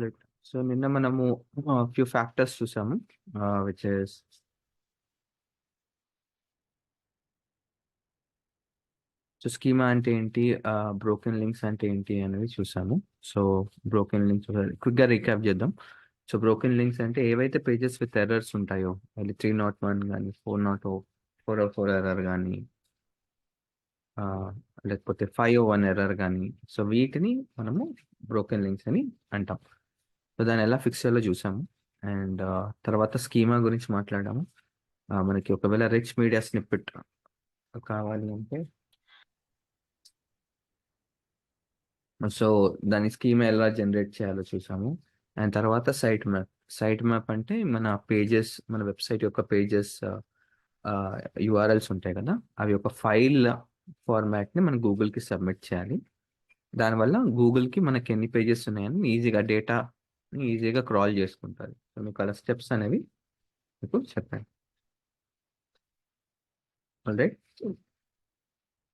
Right. So నిన్న మనము few factors చూసాము, విచ్ ఇస్ సో స్కీమా అంటే ఏంటి, బ్రోకెన్ లింక్స్ అంటే ఏంటి అనేది చూసాము. సో బ్రోకెన్ లింక్స్ క్విక్గా రీక్యాప్ చేద్దాం. సో బ్రోకెన్ లింక్స్ అంటే ఏవైతే పేజెస్ విత్ ఎర్రర్స్ ఉంటాయో, అది 301 కానీ 404 ఎర్రర్ కానీ, లేకపోతే 501 ఎర్రర్ కానీ, సో వీటిని మనము బ్రోకెన్ లింక్స్ అని అంటాం. సో దాన్ని ఎలా ఫిక్స్ చేయాలో చూసాము. అండ్ తర్వాత స్కీమా గురించి మాట్లాడాము. మనకి ఒకవేళ రిచ్ మీడియా స్నిప్పెట్ కావాలి అంటే, సో దాని స్కీమా ఎలా జనరేట్ చేయాలో చూసాము. అండ్ తర్వాత సైట్ మ్యాప్ అంటే మన వెబ్సైట్ యొక్క పేజెస్ యూఆర్ఎల్స్ ఉంటాయి కదా, అవి ఒక ఫైల్ ఫార్మాట్ని మనం గూగుల్కి సబ్మిట్ చేయాలి. దానివల్ల గూగుల్కి మనకి ఎన్ని పేజెస్ ఉన్నాయని ఈజీగా క్రాల్ చేసుకుంటుంది. సో మీకు అలా స్టెప్స్ అనేవి మీకు చెప్పాను. ఆల్రైట్.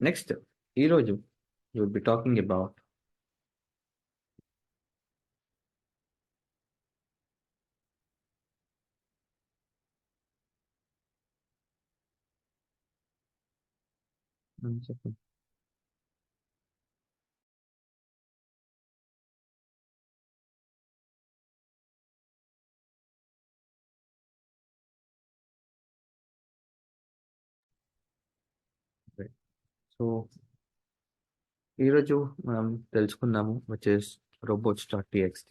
నెక్స్ట్ ఈరోజు you will be talking about చెప్పండి. సో ఈరోజు మనం తెలుసుకుందాము which is robots.txt.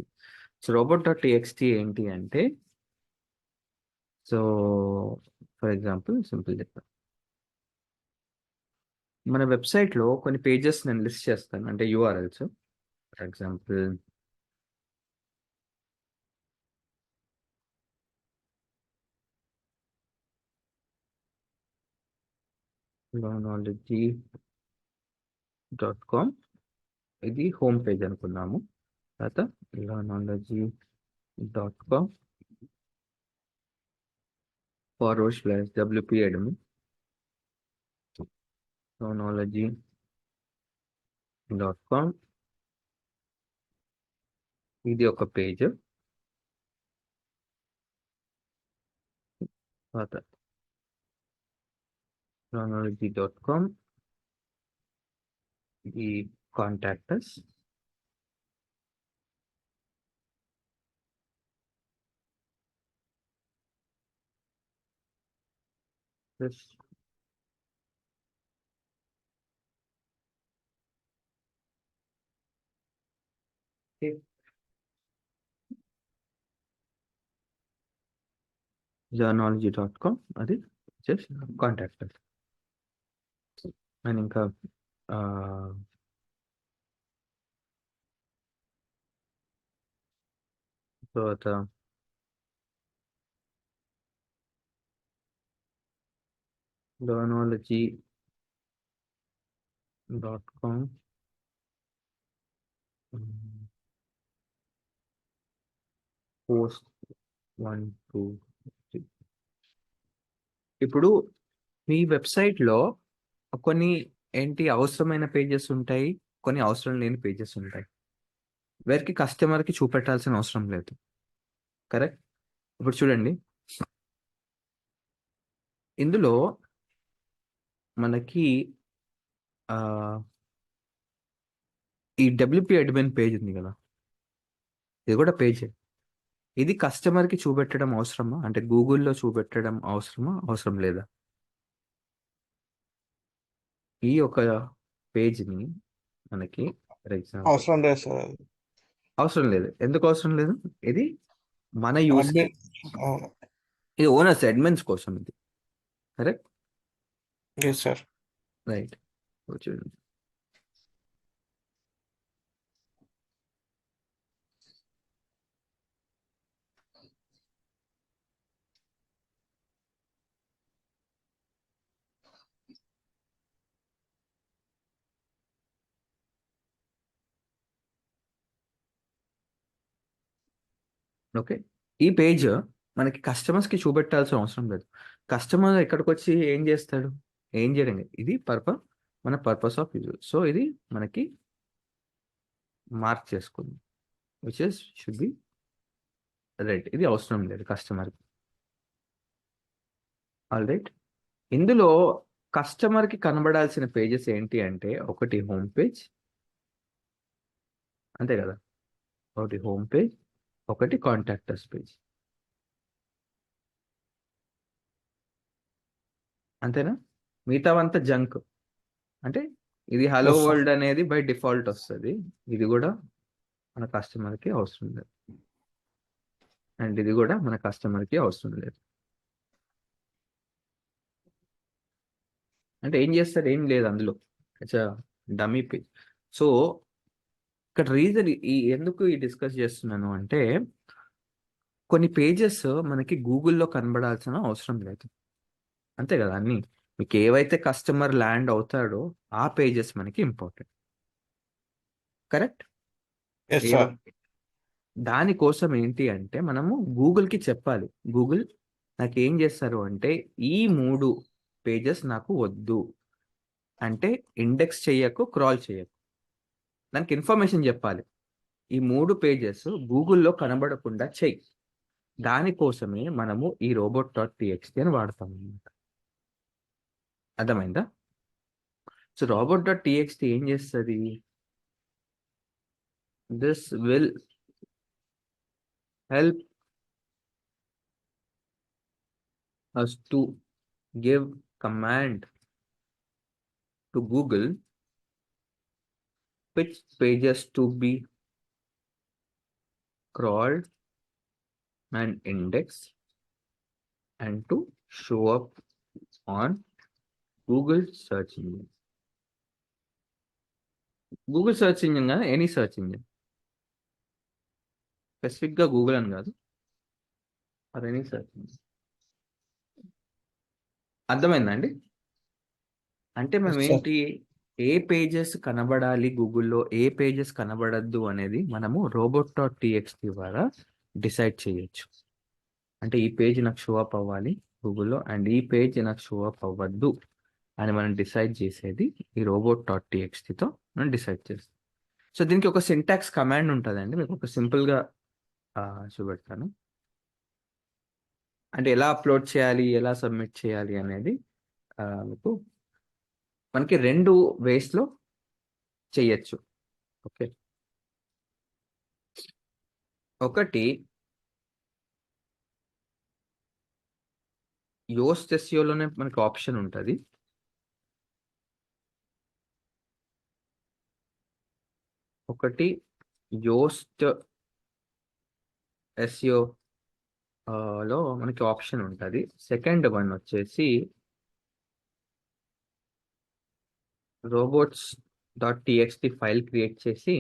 So robot.txt ఏంటి అంటే, సో ఫర్ ఎగ్జాంపుల్ సింపుల్ చెప్తాను. మన వెబ్సైట్లో కొన్ని పేజెస్ నేను లిస్ట్ చేస్తాను, అంటే యూఆర్ఎల్స్. ఫర్ ఎగ్జాంపుల్ lonology.com, ఇది హోమ్ పేజ్ అనుకున్నాము. తర్వాత lonology.com /WP admin, lonology.com, ఇది ఒక పేజ్. తర్వాత lonology.com, ఇది contact us. This okay. Journology.com, అది జస్ట్ కాంటాక్ట్ us. అండ్ ఇంకా తర్వాత lonology.com post 1 2 3. ఇప్పుడు మీ వెబ్సైట్లో కొన్ని ఏంటి అవసరమైన పేజెస్ ఉంటాయి, కొన్ని అవసరం లేని పేజెస్ ఉంటాయి. వీరికి కస్టమర్కి చూపెట్టాల్సిన అవసరం లేదు. కరెక్ట్. ఇప్పుడు చూడండి, ఇందులో మనకి ఈ WP అడ్మిన్ పేజ్ ఉంది కదా, ఇది కూడా పేజే. ఇది కస్టమర్కి చూపెట్టడం అవసరమా, అంటే గూగుల్లో చూపెట్టడం అవసరమా, అవసరం లేదా? ఈ ఒక పేజ్ని మనకి ఫర్ ఎగ్జాంపుల్ అవసరం లేదు సార్. అది అవసరం లేదు. ఎందుకు అవసరం లేదు? ఇది మన యూస్, అడ్మిన్ అవును. ఇది ఓనర్స్ అడ్మిన్స్ కోసం ఇది. కరెక్ట్. Yes sir. రైట్. చూడండి, ఓకే. ఈ పేజ్ మనకి కస్టమర్స్కి చూపెట్టాల్సిన అవసరం లేదు. కస్టమర్ ఎక్కడికి వచ్చి ఏం చేస్తాడు, ఏం చేయడం లేదు. ఇది మన పర్పస్ ఆఫ్ యూజ్. సో ఇది మనకి మార్క్ చేసుకుంది. Which is should be red. ఇది అవసరం లేదు కస్టమర్కి. All right. ఇందులో కస్టమర్కి కనబడాల్సిన పేజెస్ ఏంటి అంటే, ఒకటి హోమ్ పేజ్, అంతే కదా, ఒకటి హోమ్ పేజ్, ఒకటి కాంటాక్టర్స్ పేజ్, అంతేనా? మిగతావంతా జంక్. అంటే ఇది హలో ఎస్ సార్. వరల్డ్ అనేది బై డిఫాల్ట్ వస్తుంది. ఇది కూడా మన కస్టమర్కి అవసరం లేదు, అండ్ ఇది కూడా మన కస్టమర్కి అవసరం లేదు. అంటే ఏం చేస్తారు, ఏం లేదు అందులో, ఇట్స్ డమ్మీ పేజ్. సో ఇక్కడ రీజన్ ఎందుకు డిస్కస్ చేస్తున్నాను అంటే, కొన్ని పేజెస్ మనకి గూగుల్లో కనబడాల్సిన అవసరం లేదు, అంతే కదా. అన్ని మీకు ఏవైతే కస్టమర్ ల్యాండ్ అవుతాడో ఆ పేజెస్ మనకి ఇంపార్టెంట్, కరెక్ట్? Yes sir. దానికోసం ఏంటి అంటే, మనము గూగుల్కి చెప్పాలి, గూగుల్ నాకు ఏం చేస్తారు అంటే, ఈ 3 పేజెస్ నాకు వద్దు అంటే, ఇండెక్స్ చేయకు, క్రాల్ చేయకు, దానికి ఇన్ఫర్మేషన్ చెప్పాలి. ఈ 3 పేజెస్ గూగుల్లో కనబడకుండా చెయ్యి. దానికోసమే మనము ఈ robot.txt అని వాడతాం అన్నమాట. అర్థమైందా? సో robot.txt ఏం చేస్తుంది? This will help us to give command to Google which pages to be crawled and indexed and to show up on Google search engine. Google search engine కదా, ఎనీ సెర్చ్ ఇంజిన్, స్పెసిఫిక్గా Google అని కాదు, or any search engine. అర్థమైందా అండి? అంటే మనం yes sir. ఏంటి, ఏ pages కనబడాలి గూగుల్లో, ఏ పేజెస్ కనబడద్దు అనేది మనము robot.txt ద్వారా డిసైడ్ చేయొచ్చు. అంటే ఈ పేజ్ నాకు షో అప్ అవ్వాలి గూగుల్లో, అండ్ ఈ పేజ్ నాకు షో అప్ అవ్వద్దు అని మనం డిసైడ్ చేసేది ఈ robot.txt-తో మనం డిసైడ్ చేస్తాం. సో దీనికి ఒక సింటాక్స్ కమాండ్ ఉంటుందండి, మీకు ఒక సింపుల్గా చూపెడతాను. అంటే ఎలా అప్లోడ్ చేయాలి, ఎలా సబ్మిట్ చేయాలి అనేది మీకు మనకి 2 వేస్లో చేయొచ్చు. ఓకే, ఒకటి యోస్ట్ ఎస్ఈఓలోనే మనకి ఆప్షన్ ఉంటుంది. ఒకటి యోస్ట్ ఎస్ఈఓ లో మనకి ఆప్షన్ ఉంటుంది. సెకండ్ వన్ వచ్చేసి robots.txt ఫైల్ క్రియేట్ చేసి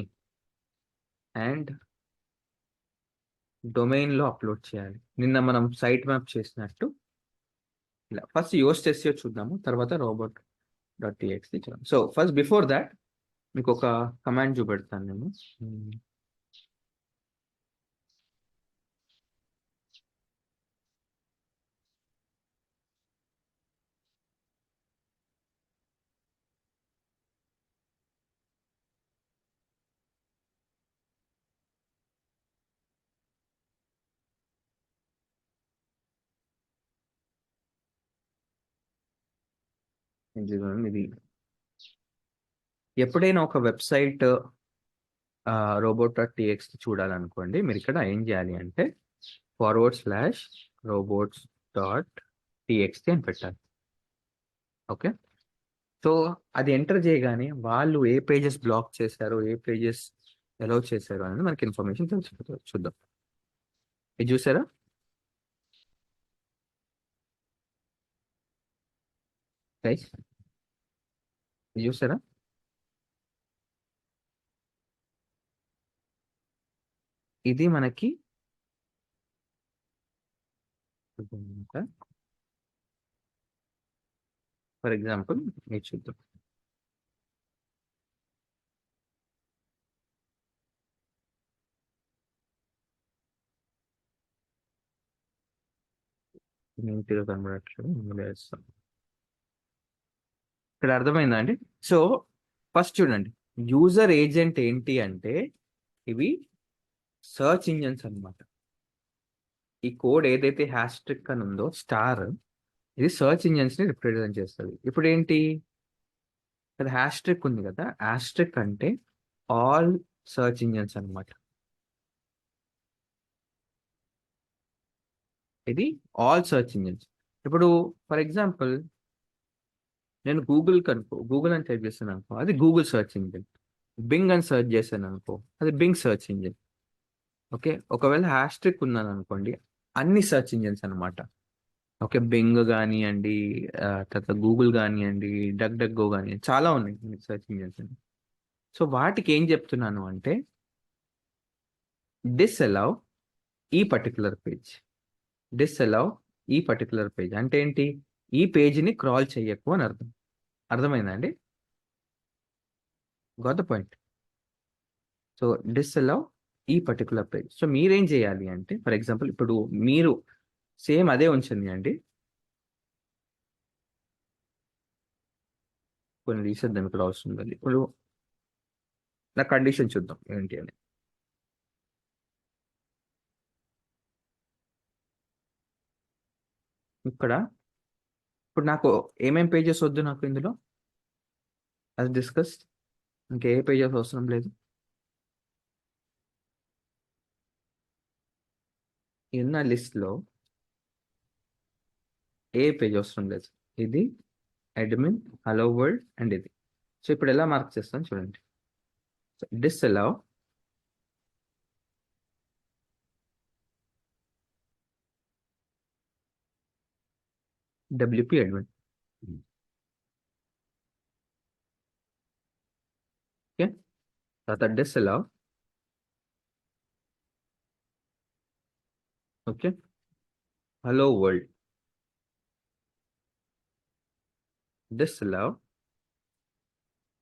అండ్ డొమైన్లో అప్లోడ్ చేయాలి. నిన్న మనం సైట్ మ్యాప్ చేసినట్టు ఇలా. ఫస్ట్ యోస్ట్ ఎస్ఈఓ చూద్దాము, తర్వాత robot.txt చూద్దాం. సో ఫస్ట్ బిఫోర్ దాట్ మీకు ఒక కమాండ్ చూపెడతాను నేను. ఇది ఎప్పుడైనా ఒక వెబ్సైట్ robot.txt చూడాలనుకోండి, మీరు ఇక్కడ ఏం చేయాలి అంటే /robots.txt అని పెట్టాలి. ఓకే, సో అది ఎంటర్ చేయగానే వాళ్ళు ఏ పేజెస్ బ్లాక్ చేశారు, ఏ పేజెస్ అలౌ చేశారు అనేది మనకి ఇన్ఫర్మేషన్ తెలిసిపోతుంది. చూద్దాం, ఇది చూసారా? గైస్ ఇది చూసారా? ఇది మనకి ఫర్ ఎగ్జాంపుల్ మీరు చూద్దాం. నీట్గా కనబడట్లేదు, ఇందులో వేస్తాం. ఇక్కడ అర్థమైందా అండి? సో ఫస్ట్ చూడండి, యూజర్ ఏజెంట్ ఏంటి అంటే, ఇవి సర్చ్ ఇంజన్స్ అన్నమాట. ఈ కోడ్ ఏదైతే హ్యాష్ట్రిక్ అని ఉందో స్టార్, ఇది సర్చ్ ఇంజన్స్ ని రిప్రజెంట్ చేస్తుంది. ఇప్పుడు ఏంటి, ఇక్కడ హ్యాష్ట్రిక్ ఉంది కదా, హ్యాష్ట్రిక్ అంటే ఆల్ సర్చ్ ఇంజన్స్ అన్నమాట. ఇది ఆల్ సర్చ్ ఇంజన్స్. ఇప్పుడు ఫర్ ఎగ్జాంపుల్ నేను గూగుల్ అని టైప్ చేస్తాను అనుకో, అది గూగుల్ సర్చ్ ఇంజిన్. బింగ్ అని సర్చ్ చేశాను అనుకో, అది బింగ్ సర్చ్ ఇంజిన్. ఓకే, ఒకవేళ హ్యాష్ట్రిక్ ఉన్నాను అనుకోండి, అన్ని సర్చ్ ఇంజిన్స్ అన్నమాట. ఓకే, బింగ్ కానివ్వండి, తర్వాత గూగుల్ కానివ్వండి, డక్ డక్ గో కానివ్వండి, చాలా ఉన్నాయి సర్చ్ ఇంజిన్స్. సో వాటికి ఏం చెప్తున్నాను అంటే డిస్అలౌ ఈ పర్టికులర్ పేజ్. డిస్అలౌ ఈ పర్టికులర్ పేజ్ అంటే ఏంటి, ఈ పేజీని క్రాల్ చెయ్యకు అని అర్థం. అర్థమైందా అండి? Got the point. సో డిస్అలౌ ఈ పర్టికులర్ పేజ్. సో మీరేం చేయాలి అంటే, ఫర్ ఎగ్జాంపుల్ ఇప్పుడు మీరు సేమ్ అదే ఉంచండి అండి, కొన్ని తీసేద్దాం ఇక్కడ అవసరం లేదు. ఇప్పుడు నా కండిషన్ చూద్దాం ఏంటి అని. ఇక్కడ ఇప్పుడు నాకు ఏమేం పేజెస్ వద్దు నాకు ఇందులో, అది డిస్కస్. ఇంకే పేజెస్ అవసరం లేదు. ఉన్న లిస్ట్లో ఏ పేజ్ అవసరం లేదు. ఇది అడ్మిన్, హలో వరల్డ్ అండ్ ఇది. సో ఇప్పుడు ఎలా మార్క్ చేస్తాను చూడండి. డిస్అలౌ WP admin. ఓకే, తర్వాత disallow. Okay, hello world. Disallow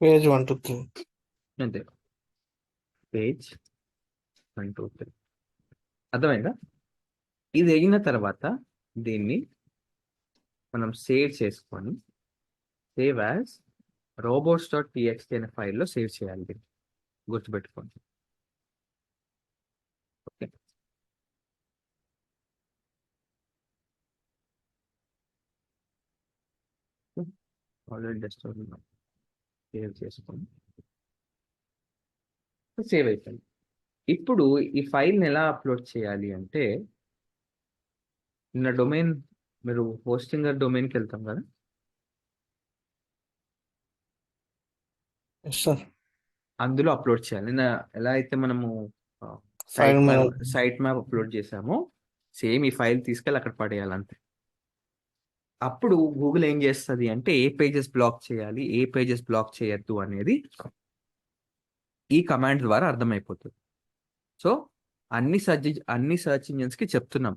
page 1 to 3. అంతే, పేజ్ 1 2 3. అర్థమైందా? ఇది అయిన తర్వాత దీన్ని మనం సేవ్ చేసుకొని, సేవ్ యాజ్ robots.txt అనే ఫైల్లో సేవ్ చేయాలి. దీన్ని గుర్తుపెట్టుకోండి. ఓకే, ఆల్రెడీ డెస్క్టాప్ సేవ్ చేసుకొని సేవ్ అయిపోయింది. ఇప్పుడు ఈ ఫైల్ని ఎలా అప్లోడ్ చేయాలి అంటే, నిన్న డొమైన్, మీరు హోస్టింగ్ డొమైన్కి వెళ్తాం కదా, Yes, sir. అందులో అప్లోడ్ చేయాలి. నిన్న ఎలా అయితే మనము File సైట్ మ్యాప్ అప్లోడ్ చేసామో, సేమ్ ఈ ఫైల్ తీసుకెళ్ళి అక్కడ పడేయాలి అంతే. అప్పుడు గూగుల్ ఏం చేస్తుంది అంటే, ఏ పేజెస్ బ్లాక్ చేయాలి, ఏ పేజెస్ బ్లాక్ చేయొద్దు అనేది ఈ కమాండ్ ద్వారా అర్థమైపోతుంది. సో అన్ని సర్చ్ ఇంజిన్స్ కి చెప్తున్నాం,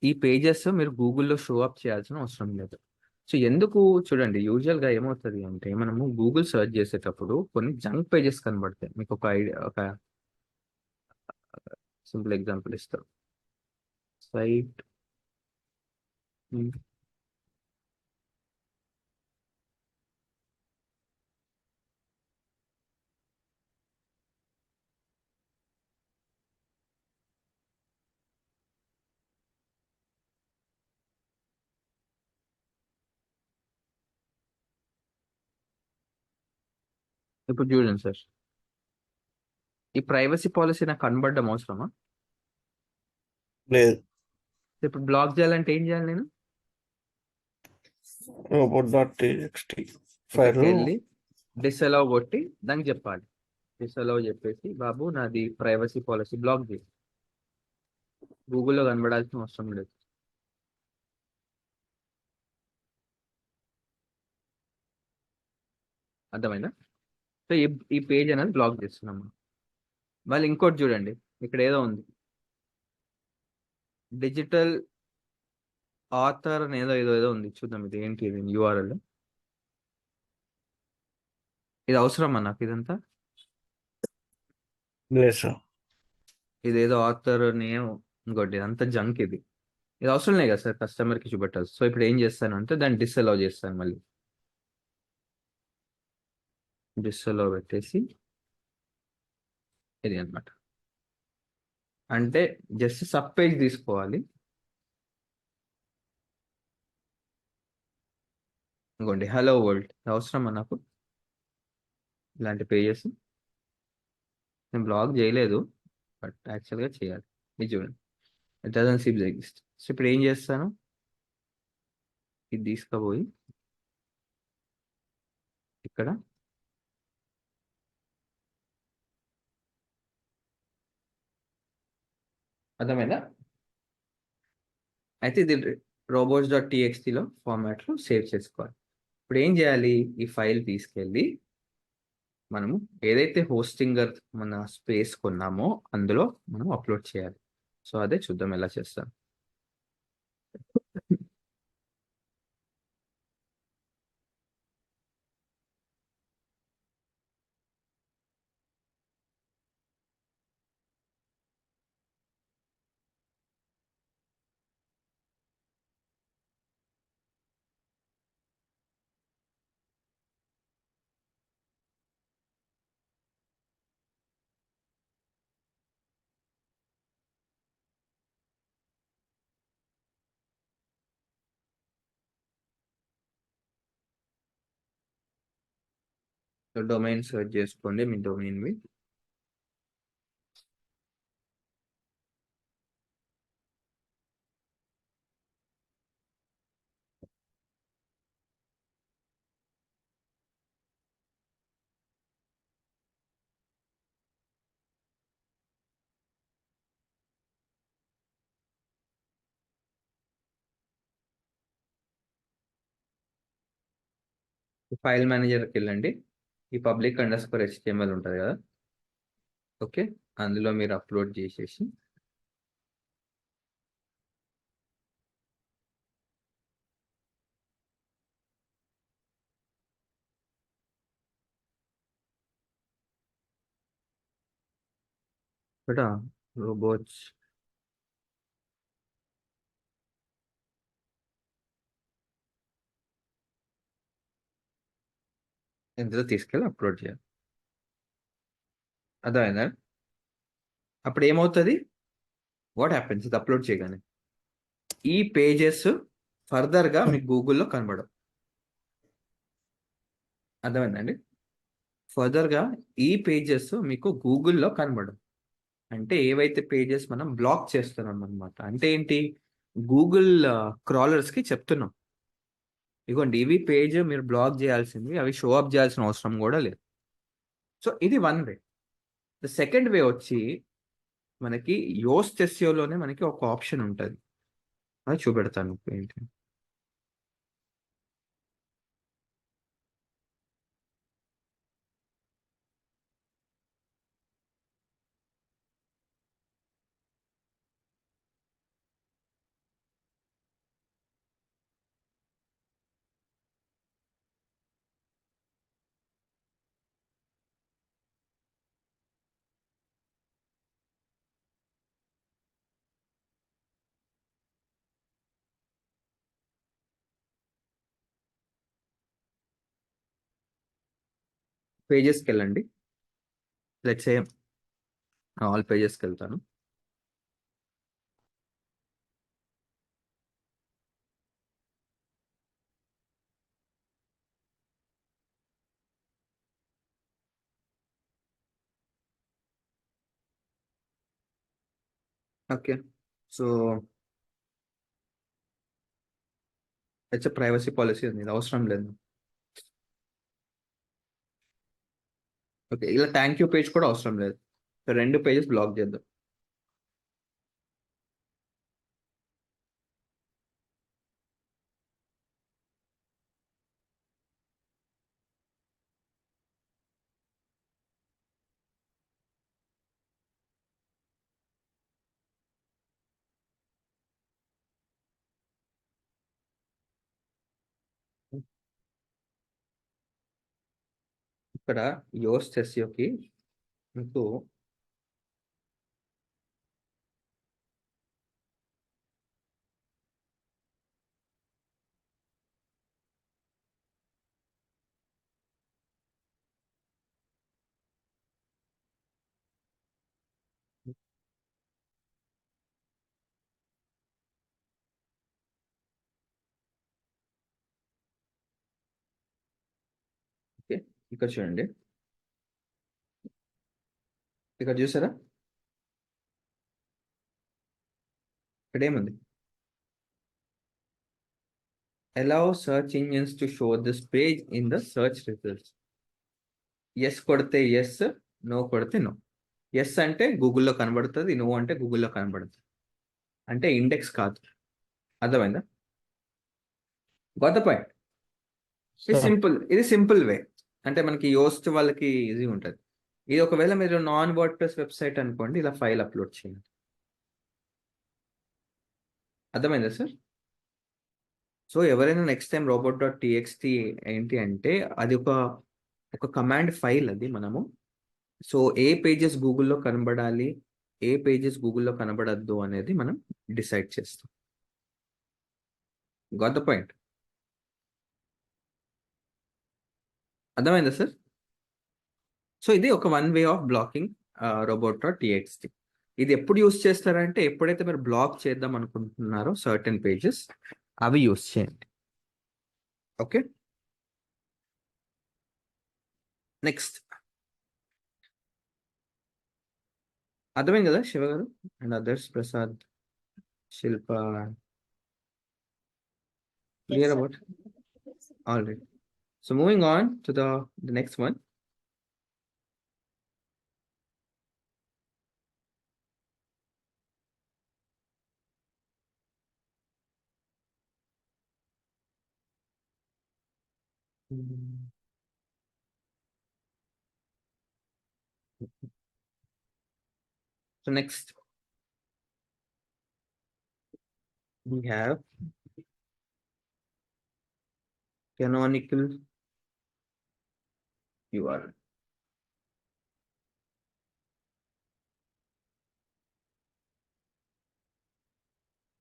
ఈ పేజెస్ మీరు గూగుల్లో షో అప్ చేయాల్సిన అవసరం లేదు. సో ఎందుకు చూడండి, యూజువల్ గా ఏమవుతుంది అంటే, మనము గూగుల్ సెర్చ్ చేసేటప్పుడు కొన్ని జంక్ పేజెస్ కనబడతాయి. మీకు ఒక ఐడియా, ఒక సింపుల్ ఎగ్జాంపుల్ ఇస్తారు. సైట్ ఇప్పుడు చూడండి సార్, ఈ ప్రైవసీ పాలసీ నాకు కనబడడం అవసరమా? లేదు. ఇప్పుడు బ్లాక్ చేయాలంటే ఏం చేయాలి నేను? robot.txt ఫైల్ ఇక్కడికి వెళ్ళి డిస్అలౌ కొట్టి దానికి చెప్పాలి. డిస్అలౌ చెప్పేసి, బాబు నాది ప్రైవసీ పాలసీ బ్లాక్ చేయి. గూగుల్లో కనబడాల్సిన అవసరం లేదు. అర్థమైందా? సో ఈ పేజ్ అనేది బ్లాక్ చేస్తున్నాం. మళ్ళీ ఇంకోటి చూడండి, ఇక్కడ ఏదో ఉంది, డిజిటల్ ఆథర్ అని ఏదో ఏదో ఏదో ఉంది. చూద్దాం ఇది ఏంటి, ఇది URL. ఇది అవసరమా నాకు ఇదంతా? లేదు సార్. ఇదేదో ఆథర్ నేమ్, ఇంకోటి ఇదంతా జంక్. ఇది అవసరం లేదు కదా సార్, కస్టమర్కి చూపెట్టాలి. సో ఇప్పుడు ఏం చేస్తాను అంటే, దాన్ని డిస్అలౌ చేస్తాను. మళ్ళీ డిస్అలౌ పెట్టేసి ఇది అనమాట. అంటే జస్ట్ సబ్ పేజ్ తీసుకోవాలి. ఇంకోండి హలో వరల్డ్ అవసరమా నాకు ఇలాంటి పేజెస్? నేను బ్లాగ్ చేయలేదు, బట్ యాక్చువల్గా చేయాలి. ఇది చూడండి, it doesn't seem exist. So ఇప్పుడు ఏం చేస్తాను, ఇది తీసుకుపోయి ఇక్కడ అర్థమైందా? అయితే ఇది robots.txt లో ఫార్మాట్లో సేవ్ చేసుకోవాలి. ఇప్పుడు ఏం చేయాలి, ఈ ఫైల్ తీసుకెళ్ళి మనము ఏదైతే హోస్టింగర్ మన స్పేస్ కొన్నామో అందులో మనం అప్లోడ్ చేయాలి. సో అదే చూద్దాం ఎలా చేస్తాం. సో డొమైన్ సెర్చ్ చేసుకోండి, మీ డొమైన్వి. ఫైల్ మేనేజర్కి వెళ్ళండి, ఈ public_HTML ఉంటుంది కదా, ఓకే, అందులో మీరు అప్లోడ్ చేసేసి ఇక్కడ రోబోట్స్ ఇందులో తీసుకెళ్ళి అప్లోడ్ చేయాలి. అర్థమైందా? అప్పుడు ఏమవుతుంది, వాట్ హ్యాపెన్స్ ఇది అప్లోడ్ చేయగానే ఈ పేజెస్ ఫర్దర్గా మీకు గూగుల్లో కనబడవు. అర్థమైందండి? ఫర్దర్గా ఈ పేజెస్ మీకు గూగుల్లో కనబడవు. అంటే ఏవైతే పేజెస్ మనం బ్లాక్ చేస్తున్నాం అనమాట. అంటే ఏంటి, గూగుల్ క్రాలర్స్కి చెప్తున్నాం, ఇగోండి ఇవి పేజ్ మీరు బ్లాక్ చేయాల్సింది, అవి షో అప్ చేయాల్సిన అవసరం కూడా లేదు. సో ఇది one way. The second way వచ్చి మనకి యోస్ట్ ఎస్ఈఓలోనే మనకి ఒక ఆప్షన్ ఉంటుంది, అది చూపెడతాను ఏంటి. పేజెస్కి వెళ్ళండి, లెట్స్ సే ఆల్ పేజెస్కి వెళ్తాను. Okay, so it's privacy policy ఉంది, ఇది అవసరం లేదు. ఓకే, ఇలా థ్యాంక్ యూ పేజ్ కూడా అవసరం లేదు. సో రెండు పేజెస్ బ్లాక్ చేద్దాం. ఇక్కడ యోస్ట్ ఎస్ఈఓకి మీకు ఇక్కడ చూడండి, ఇక్కడ చూసారా, ఇక్కడ ఏముంది, allow search engines to show this page in the search results. Yes కొడితే ఎస్, నో కొడితే నో. ఎస్ అంటే గూగుల్లో కనబడుతుంది, నో అంటే గూగుల్లో కనబడుతుంది. అంటే ఇండెక్స్ కాదు. అర్థమైందా? గొప్ప పాయింట్. ఇది సింపుల్, ఇది సింపుల్ వే. అంటే మనకి యోస్ట్ వాళ్ళకి ఈజీ ఉంటుంది. ఇది ఒకవేళ మీరు నాన్ వర్డ్ ప్రెస్ వెబ్సైట్ అనుకోండి, ఇలా ఫైల్ అప్లోడ్ చేయండి. అర్థమైందా సార్? సో ఎవరైనా నెక్స్ట్ టైం robot.txt ఏంటి అంటే అది ఒక కమాండ్ ఫైల్. అది మనము సో ఏ పేజెస్ గూగుల్లో కనబడాలి, ఏ పేజెస్ గూగుల్లో కనబడద్దు అనేది మనం డిసైడ్ చేస్తాం. Got the point? అర్థమైందా సార్? సో ఇది ఒక one way of blocking robot.txt. ఇది ఎప్పుడు యూస్ చేస్తారంటే ఎప్పుడైతే మీరు బ్లాక్ చేద్దాం అనుకుంటున్నారో సర్టెన్ పేజెస్, అవి యూస్ చేయండి. Okay, next. అర్థమైంది కదా శివ గారు and others, Prasad, Shilpa, clear about? All right. So moving on to the next one. So next we have canonical URL.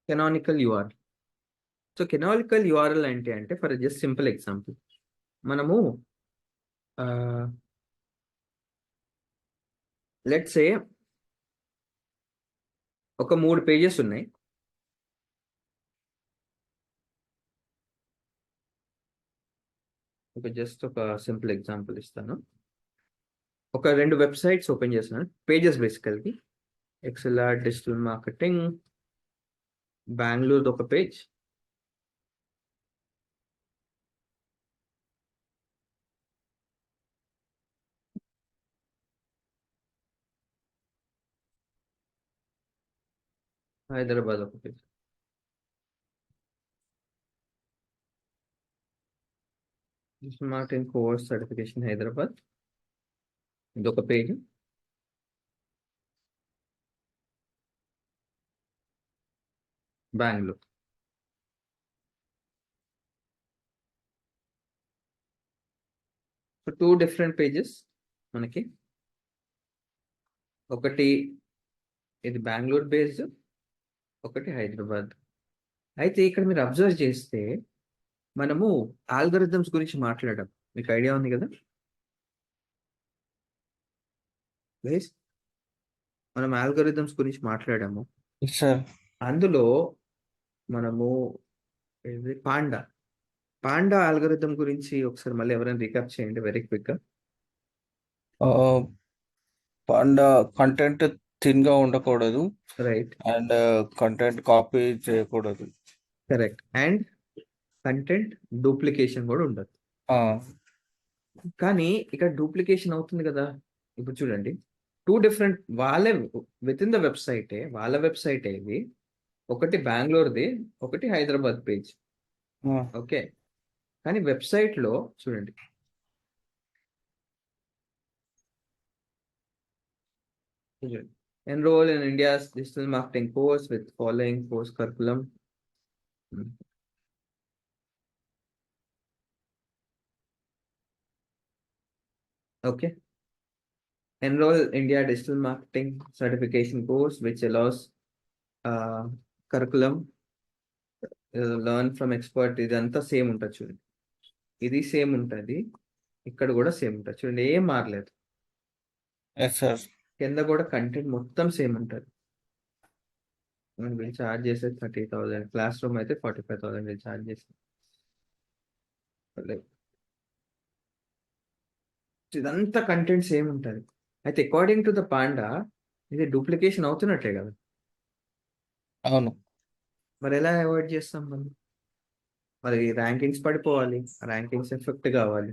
Canonical URL. So canonical URL అంటే for just simple example, మనము let's say ఒక 3 pages ఉన్నాయి. Just ఒక simple example ఇస్తాను. ఒక 2 websites open చేస్తున్నాను, pages బేసికల్కి. ExcelR digital marketing Bengaluru ఒక పేజ్, హైదరాబాద్ ఒక page. Digital marketing course certification Hyderabad ఇదొక page. Bengaluru. So 2 different pages మనకి. ఒకటి ఇది బెంగళూరు బేస్డ్, ఒకటి హైదరాబాద్. అయితే ఇక్కడ మీరు అబ్జర్వ్ చేస్తే మనము ఆల్గరిథమ్స్ గురించి మాట్లాడాం. మీకు ఐడియా ఉంది కదా? మనం ఆల్గరిథమ్స్ గురించి మాట్లాడాము. అందులో మనము పాండా ఆల్గరిథం గురించి ఒకసారి మళ్ళీ ఎవరైనా రికాప్ చేయండి వెరీ క్విక్ గా. పాండా కంటెంట్ థిన్ గా ఉండకూడదు, రైట్, అండ్ కంటెంట్ కాపీ చేయకూడదు. కరెక్ట్. అండ్ కంటెంట్ డూప్లికేషన్ కూడా ఉండదు. కానీ ఇక్కడ డూప్లికేషన్ అవుతుంది కదా. ఇప్పుడు చూడండి, 2 డిఫరెంట్ వాళ్ళే విత్ ఇన్ ద వెబ్సైటే, వాళ్ళ వెబ్సైట్ ఇది. ఒకటి బెంగళూరుది, ఒకటి హైదరాబాద్ పేజ్. ఓకే, కానీ వెబ్సైట్ లో చూడండి, enroll in India's digital marketing course with following course curriculum. Okay, enroll India digital marketing certification course which allows curriculum, learn from expert. ఇదంతా same ఉంటుంది చూడండి, ఇది సేమ్ ఉంటుంది, ఇక్కడ కూడా సేమ్ ఉంటుంది చూడండి, ఏం మారలేదు. కింద కూడా కంటెంట్ మొత్తం సేమ్ ఉంటుంది. వీళ్ళు ఛార్జ్ చేసేది 30,000, క్లాస్ రూమ్ అయితే 45,000 వీళ్ళు ఛార్జ్ చేసేది. ఇదంతా కంటెంట్ సేమ్ ఉంటుంది. అయితే అకార్డింగ్ టు ద పాండా ఇది డూప్లికేషన్ అవుతున్నట్లే కదా. అవును. మరి ఎలా అవాయిడ్ చేస్తాం మనం? మరి ర్యాంకింగ్స్ పడిపోవాలి, ర్యాంకింగ్స్ ఎఫెక్ట్ కావాలి.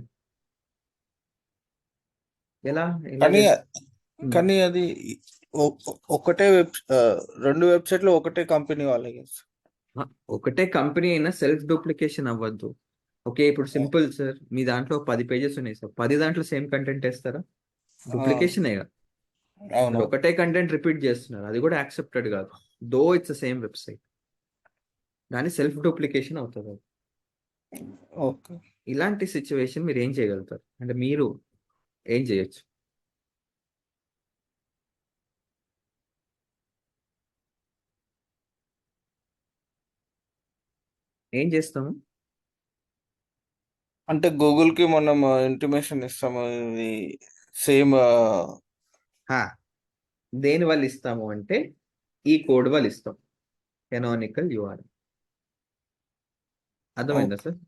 ఎలా ఎలా కానీ చేస్తాం? కానీ అది ఒకటే రెండు వెబ్సైట్లు ఒకటే కంపెనీ వాళ్ళకి. ఒకటే కంపెనీ అయినా సెల్ఫ్ డూప్లికేషన్ అవ్వద్దు. ఓకే, ఇప్పుడు సింపుల్ సార్, మీ దాంట్లో 10 పేజెస్ ఉన్నాయి సార్, 10 దాంట్లో సేమ్ కంటెంట్ వేస్తారా? డూప్లికేషన్ కదా. అవును. మీరు ఒకటే కంటెంట్ రిపీట్ చేస్తున్నారు, అది కూడా యాక్సెప్టెడ్ కాదు. దో ఇట్స్ సేమ్ వెబ్సైట్, దాని సెల్ఫ్ డూప్లికేషన్ అవుతుంది అది. ఓకే. ఇలాంటి సిచ్యువేషన్ మీరు ఏం చేయగలుగుతారు అంటే మీరు ఏం చేయొచ్చు? ఏం చేస్తాము? అంటే గూగుల్కి మనం ఇంటిమేషన్ ఇస్తాము, ఇది సేమ్. హా, దేని వల్ల ఇస్తాము అంటే ఈ కోడ్ వల్ల ఇస్తాం, కెనానికల్ యూఆర్ఎల్. అర్థమైందా ఓకే. సార్?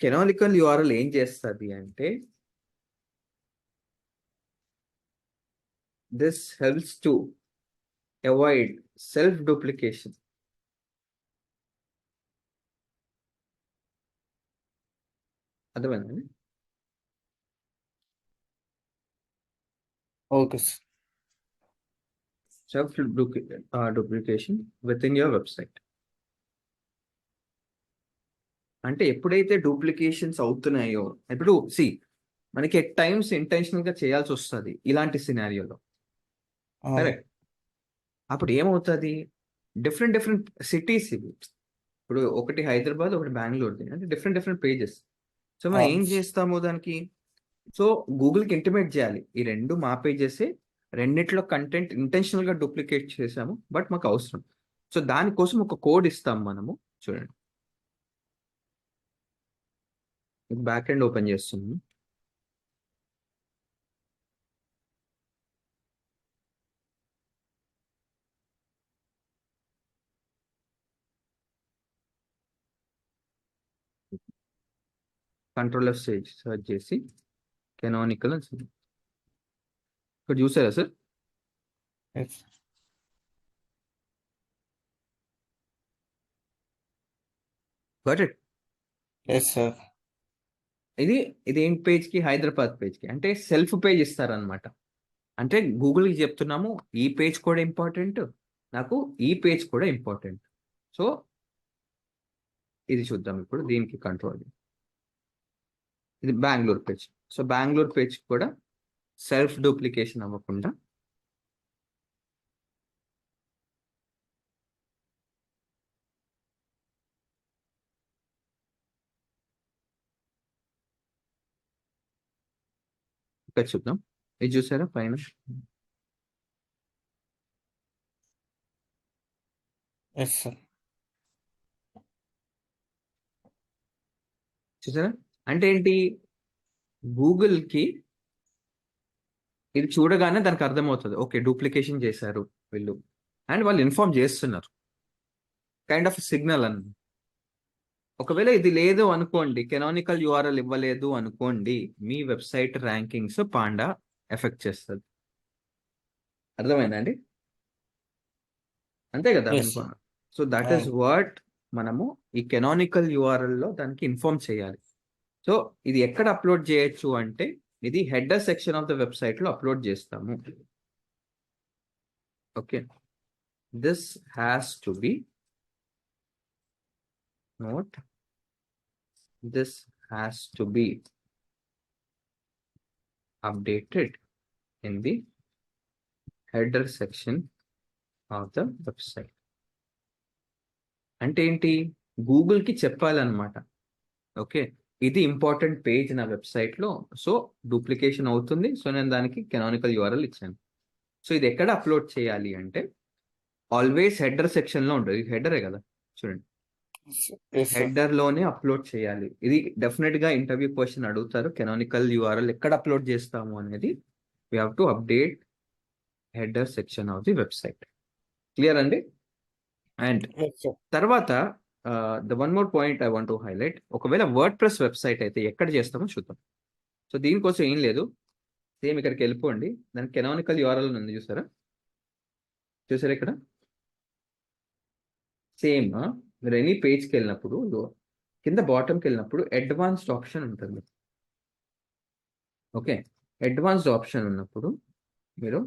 కెనానికల్ యూఆర్ఎల్ ఏం చేస్తుంది అంటే this helps to avoid self duplication. అర్థమైందండి? Okay sir. Self duplication within your website. అంటే ఎప్పుడైతే డూప్లికేషన్స్ అవుతున్నాయో, ఇప్పుడు మనకి ఎట్ టైమ్స్ ఇంటెన్షనల్ గా చేయాల్సి వస్తుంది ఇలాంటి సినారియోలో, కరెక్ట్? అప్పుడు ఏమవుతుంది, డిఫరెంట్ డిఫరెంట్ సిటీస్ ఇవి. ఇప్పుడు ఒకటి హైదరాబాద్, ఒకటి బెంగళూరుది, అంటే డిఫరెంట్ డిఫరెంట్ పేజెస్. సో మనం ఏం చేస్తాము దానికి, సో గూగుల్కి ఇంటిమేట్ చేయాలి ఈ రెండు మా పేజెస్, రెండిట్లో కంటెంట్ ఇంటెన్షనల్ గా డూప్లికేట్ చేసాము, బట్ మాకు అవసరం. సో దానికోసం ఒక కోడ్ ఇస్తాం మనము. చూడండి, బ్యాక్ ఎండ్ ఓపెన్ చేస్తున్నాము. కంట్రోల్ ఎఫ్ సర్చ్ చేసి కెనానికల్ అని ఇక్కడ చూసారా sir? Got it. Yes sir. ఇది ఇది ఏం పేజ్కి, హైదరాబాద్ పేజ్కి, అంటే సెల్ఫ్ పేజ్ ఇస్తారనమాట. అంటే గూగుల్కి చెప్తున్నాము ఈ పేజ్ కూడా ఇంపార్టెంట్, నాకు ఈ పేజ్ కూడా ఇంపార్టెంట్. సో ఇది చూద్దాం ఇప్పుడు, దీనికి కంట్రోల్. ఇది Bengaluru page. So Bengaluru page కూడా సెల్ఫ్ డూప్లికేషన్ అవ్వకుండా ఇక్కడ చూద్దాం. ఇది చూసారా పైన? Yes sir. చూసారా? అంటే ఏంటి, గూగుల్కి ఇది చూడగానే దానికి అర్థమవుతుంది, ఓకే డూప్లికేషన్ చేశారు వీళ్ళు, అండ్ వాళ్ళు ఇన్ఫార్మ్ చేస్తున్నారు, కైండ్ ఆఫ్ సిగ్నల్ అని. ఒకవేళ ఇది లేదు అనుకోండి, కెనానికల్ యూఆర్ఎల్ ఇవ్వలేదు అనుకోండి, మీ వెబ్సైట్ ర్యాంకింగ్స్ పాండా ఎఫెక్ట్ చేస్తుంది. అర్థమైందండి? అంతే కదా. Yes sir. So that is what మనము ఈ కెనానికల్ యూఆర్ఎల్ లో దానికి ఇన్ఫార్మ్ చేయాలి. సో ఇది ఎక్కడ అప్లోడ్ చేయొచ్చు అంటే, ఇది header section of the website లో అప్లోడ్ చేస్తాము. Okay, this has to be note, this has to be updated in the header section of the website. అంటే ఏంటి, గూగుల్కి చెప్పాలన్నమాట, ఓకే ఇది ఇంపార్టెంట్ పేజ్ నా వెబ్సైట్లో, సో డూప్లికేషన్ అవుతుంది, సో నేను దానికి కెనానికల్ యూఆర్ఎల్ ఇచ్చాను. సో ఇది ఎక్కడ అప్లోడ్ చేయాలి అంటే ఆల్వేస్ హెడర్ సెక్షన్లో ఉంటుంది. ఇది హెడరే కదా, చూడండి, హెడర్ లోనే అప్లోడ్ చేయాలి. ఇది డెఫినెట్ గా ఇంటర్వ్యూ క్వశ్చన్ అడుగుతారు, కెనానికల్ యూఆర్ఎల్ ఎక్కడ అప్లోడ్ చేస్తాము అనేది. We have to update header section of the website. Clear అండి? అండ్ తర్వాత the one more point I want to highlight, ఒకవేళ వర్డ్ ప్రెస్ వెబ్సైట్ అయితే ఎక్కడ చేస్తామో చూద్దాం. సో దీనికోసం ఏం లేదు, సేమ్ ఇక్కడికి వెళ్ళిపోండి, దానికి కెనానికల్ యూఆర్ఎల్ ఉంది చూసారా, చూసారా ఇక్కడ సేమ్ మీరు ఎనీ పేజ్కి వెళ్ళినప్పుడు కింద బాటమ్కి వెళ్ళినప్పుడు అడ్వాన్స్డ్ ఆప్షన్ ఉంటుంది. ఓకే, అడ్వాన్స్డ్ ఆప్షన్ ఉన్నప్పుడు మీరు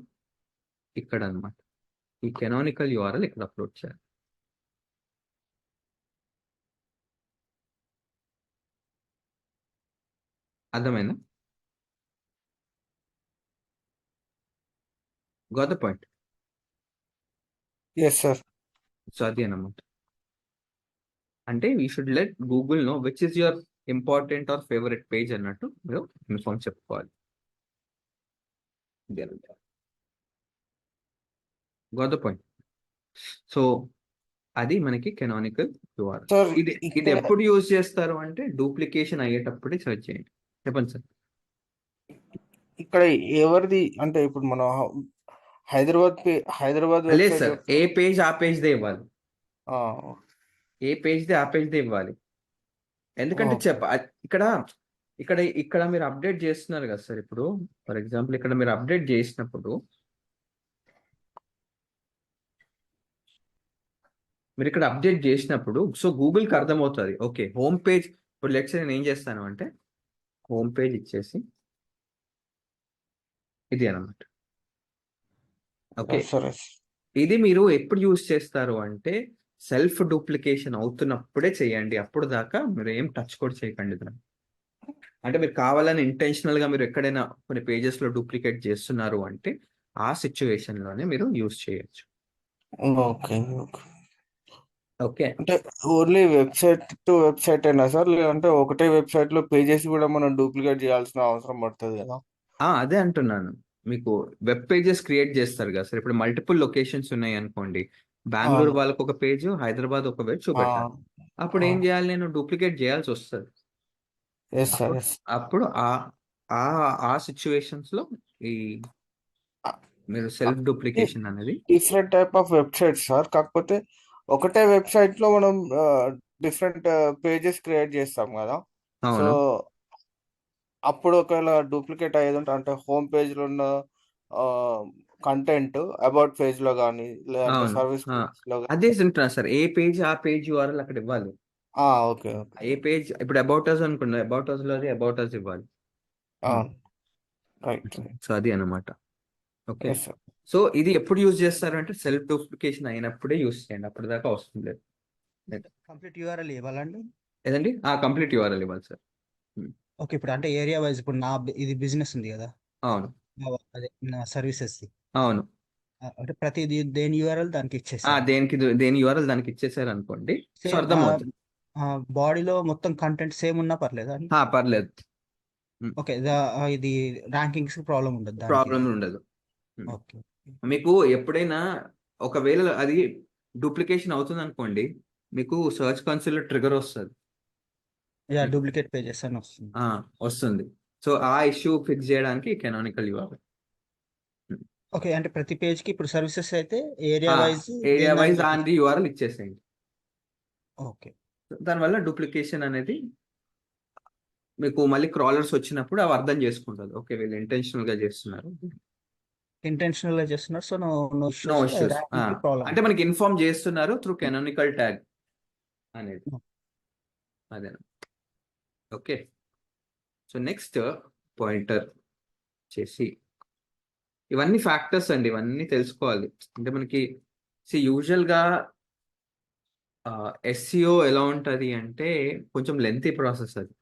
ఇక్కడ అన్నమాట ఈ కెనానికల్ యూఆర్ఎల్ ఇక్కడ అప్లోడ్ చేయాలి. అర్థమైందా? Got the point? Yes sir. So అది అన్నమాట. అంటే we should let Google know which is your important or favourite page అన్నట్టు మీరు ఇన్ఫార్మ్ చెప్పుకోవాలి. Goat the point? సో అది మనకి కెనానికల్ యూఆర్ఎల్. సార్ ఇది ఇక్కడ ఇది ఎప్పుడు యూజ్ చేస్తారు అంటే డూప్లికేషన్ అయ్యేటప్పుడే సెర్చ్ చేయండి. చెప్పండి సార్. ఇక్కడ ఎవరిది అంటే ఇప్పుడు మనం హైదరాబాద్ లేదు వెబ్సైట్ సార్, ఏ పేజ్ ఆ పేజ్దే ఇవ్వాలి, ఏ పేజ్దే ఆ పేజ్దే ఇవ్వాలి. ఎందుకంటే ఓకే. ఇక్కడ ఇక్కడ ఇక్కడ మీరు అప్డేట్ చేస్తున్నారు కదా సార్. ఇప్పుడు ఫర్ ఎగ్జాంపుల్ ఇక్కడ మీరు అప్డేట్ చేసినప్పుడు సో గూగుల్కి అర్థమవుతుంది. ఓకే, హోమ్ పేజ్ ఇప్పుడు లెట్స్ నేను ఏం చేస్తాను అంటే హోమ్ పేజ్ ఇచ్చేసి ఇది అన్నమాట. ఓకే, సరే. ఇది మీరు ఎప్పుడు యూజ్ చేస్తారు అంటే సెల్ఫ్ డూప్లికేషన్ అవుతున్నప్పుడే చేయండి. అప్పుడు దాకా మీరు ఏం టచ్ కూడా చేయకండి దాన్ని. అంటే మీరు కావాలని ఇంటెన్షనల్ గా మీరు ఎక్కడైనా కొన్ని పేజెస్ లో డూప్లికేట్ చేస్తున్నారు అంటే ఆ సిచ్యువేషన్ లోనే మీరు యూజ్ చేయొచ్చు. ఓకే. ఓకే, అంటే ఓన్లీ వెబ్సైట్ టు వెబ్సైట్ అయినా సార్, లేదంటే ఒకటే వెబ్సైట్ లో పేజెస్ కూడా మనం డూప్లికేట్ చేయాల్సిన అవసరం పడుతుంది కదా? అదే అంటున్నాను. మీకు వెబ్ పేజెస్ క్రియేట్ చేస్తారు కదా సార్. ఇప్పుడు మల్టిపుల్ లొకేషన్స్ ఉన్నాయి అనుకోండి, బెంగళూరు వాళ్ళకి ఒక పేజ్, హైదరాబాద్ ఒక పేజ్ చూపెట్టాలి. అప్పుడు ఏం చేయాలి, నేను డూప్లికేట్ చేయాల్సి వస్తుంది. Yes sir. ఎస్. అప్పుడు ఆ ఆ ఆ సిచ్యువేషన్స్ లో ఈ మీరు సెల్ఫ్ డూప్లికేషన్ అనేది different type of websites sir, కాకపోతే ఒకటే వెబ్సైట్ లో మనం డిఫరెంట్ పేజెస్ క్రియేట్ చేస్తాం కదా. సో అవును అప్పుడు ఒకవేళ డూప్లికేట్ అయ్యేది ఉంటే, అంటే హోమ్ పేజ్ లో ఉన్న కంటెంట్ అబౌట్ పేజ్ లో కానీ, లేదంటే అవును సర్వీస్ పేజ్ లో అదే తింటున్నా సార్. ఏ పేజ్ ఆ పేజ్ యూఆర్ఎల్ అక్కడ ఇవ్వాలి. ఓకే. ఏ పేజ్ ఇప్పుడు అబౌట్ అస్ అనుకున్నా, అబౌట్ అస్ లో అబౌట్ అస్ ఇవ్వాలి. రైట్. సో అది అన్నమాట. Okay, yes sir. సో ఇది ఎప్పుడు యూజ్ చేస్తారు అంటే సెల్ఫ్ డూప్లికేషన్ అయినప్పుడే యూజ్ చేయండి, అప్పటిదాకా అవసరం లేదు. కంప్లీట్ యూఆర్ఎల్ ఇవ్వాలండి? ఏదండి? కంప్లీట్ యూఆర్ఎల్ ఇవ్వాలి సార్. ఓకే, ఇప్పుడు అంటే ఏరియా వైజ్ ఇప్పుడు ఇది బిజినెస్ ఉంది కదా, అవును అదే నా సర్వీసెస్ అవును. అంటే ప్రతి దేని యూఆర్ఎల్ దానికి ఇచ్చేసారు. దేని యూఆర్ఎల్ దానికి ఇచ్చేసారు అనుకోండి, సో సేమ్ అర్థమవుతుంది. బాడీలో మొత్తం కంటెంట్ సేమ్ ఉన్నా పర్లేదా అండి? పర్లేదు, ఓకే, ఇది ర్యాంకింగ్స్ ప్రాబ్లం ఉండదు దానికి. ప్రాబ్లం ఉండదు. ఓకే. మీకు ఎప్పుడైనా ఒకవేళ అది డూప్లికేషన్ అవుతుంది అనుకోండి, మీకు సర్చ్ కన్సోల్ ట్రిగర్ వస్తుంది, డూప్లికేట్ పేజెస్ అని వస్తుంది. వస్తుంది. సో ఆ ఇష్యూ ఫిక్స్ చేయడానికి కెనానికల్ యూఆర్ఎల్. ఓకే, అంటే ప్రతి పేజ్ కి ఇప్పుడు సర్వీసెస్ అయితే ఏరియా వైజ్ దాని యూఆర్ఎల్ ఇచ్చేసేయండి. ఓకే. దానివల్ల డూప్లికేషన్ అనేది మీకు మళ్ళీ క్రాలర్స్ వచ్చినప్పుడు అవి అర్థం చేసుకుంటుంది. ఓకే, వీళ్ళు ఇంటెన్షనల్ గా చేస్తున్నారు, ఇంటెన్షనల్ గా చేస్తున్నారు, so no no issues. Problem అంటే మనకి ఇన్ఫార్మ్ చేస్తున్నారు త్రూ కెనానికల్ ట్యాగ్ అనేది. అదే. ఓకే, సో నెక్స్ట్ పాయింటర్ చేసి ఇవన్నీ ఫ్యాక్టర్స్ అండి, ఇవన్నీ తెలుసుకోవాలి. అంటే మనకి యూజువల్గా ఎస్సిఓ ఎలా ఉంటుంది అంటే కొంచెం లెంతీ ప్రాసెస్ అది.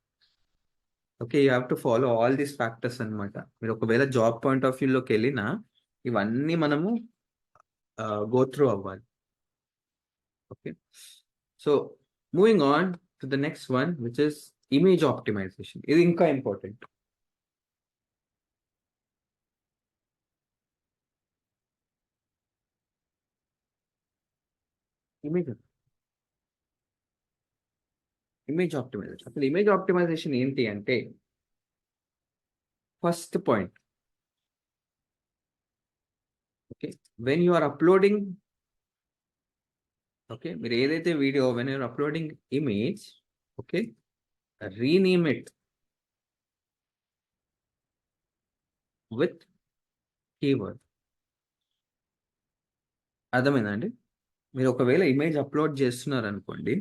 Okay, you have to follow all these factors అనమాట. మీరు ఒకవేళ జాబ్ పాయింట్ ఆఫ్ వ్యూలోకి వెళ్ళినా ఇవన్నీ మనము గో త్రూ అవ్వాలి. Okay, so moving on to the next one which is image optimisation. ఇది ఇంకా ఇంపార్టెంట్. ఇమేజ్ ఆప్టిమైజేషన్, అసలు ఇమేజ్ ఆప్టిమైజేషన్ ఏంటి అంటే first point, okay, when you are uploading, okay, మీరు ఏదైతే video when you're uploading image, okay, rename it with keyword. అర్థమైందండి? మీరు ఒకవేళ ఇమేజ్ అప్లోడ్ చేస్తున్నారు అనుకోండి,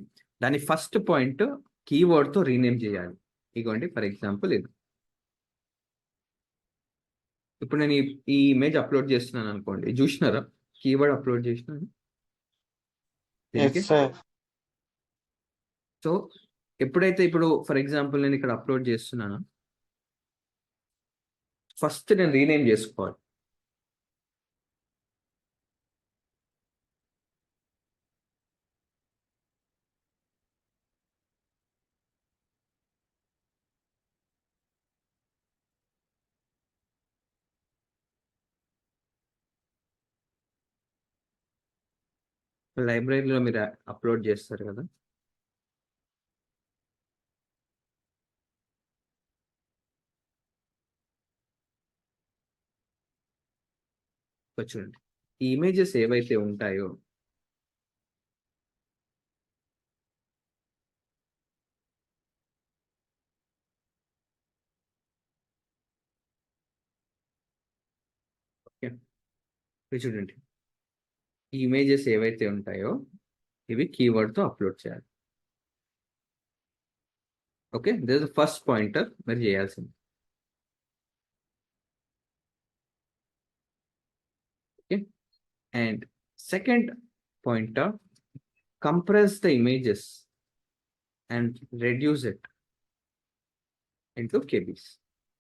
దాని ఫస్ట్ పాయింట్ కీవర్డ్తో రీనేమ్ చేయాలి. ఇగోండి ఫర్ ఎగ్జాంపుల్ ఇది. ఇప్పుడు నేను ఈ ఇమేజ్ అప్లోడ్ చేస్తున్నాను అనుకోండి, చూసినారా కీవర్డ్ అప్లోడ్ చేసినాను దీనికి. Yes sir. సో ఎప్పుడైతే ఇప్పుడు ఫర్ ఎగ్జాంపుల్ నేను ఇక్కడ అప్లోడ్ చేస్తున్నాను, ఫస్ట్ నేను రీనేమ్ చేసుకోవాలి. లైబ్రరీలో మీరు అప్లోడ్ చేస్తారు కదా, చూడండి ఈ ఇమేజెస్ ఏవైతే ఉంటాయో ఓకే, చూడండి ఈ ఇమేజెస్ ఏవైతే ఉంటాయో ఇవి కీవర్డ్తో అప్లోడ్ చేయాలి. Okay, this is first pointer మీరు చేయాల్సింది. Okay, and second pointer, compress the images and reduce it into KBs.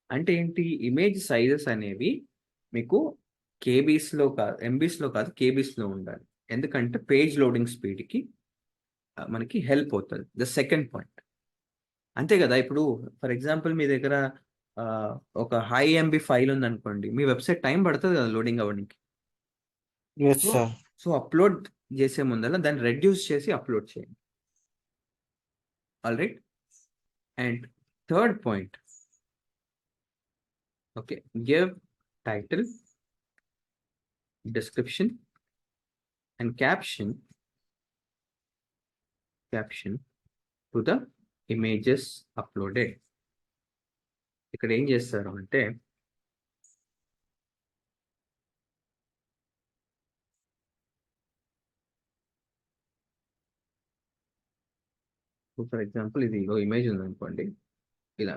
అంటే ఏంటి, ఇమేజ్ సైజెస్ అనేవి మీకు కేబీస్లో కాదు, ఎంబీస్లో కాదు, కేబీస్లో ఉండాలి. ఎందుకంటే పేజ్ లోడింగ్ స్పీడ్కి మనకి హెల్ప్ అవుతుంది. ద సెకండ్ పాయింట్ అంతే కదా. ఇప్పుడు ఫర్ ఎగ్జాంపుల్ మీ దగ్గర ఒక హై ఎంబీ ఫైల్ ఉందనుకోండి, మీ వెబ్సైట్ టైం పడుతుంది కదా లోడింగ్ అవ్వడానికి. Yes sir. సో అప్లోడ్ చేసే ముందర దాన్ని రెడ్యూస్ చేసి అప్లోడ్ చేయండి. All right. And third point, okay, give title, description and caption to the images uploaded. ఇక్కడ ఏం చేస్తారు అంటే ఫర్ ఎగ్జాంపుల్ ఇది ఇమేజ్ ఉంది అనుకోండి, ఇలా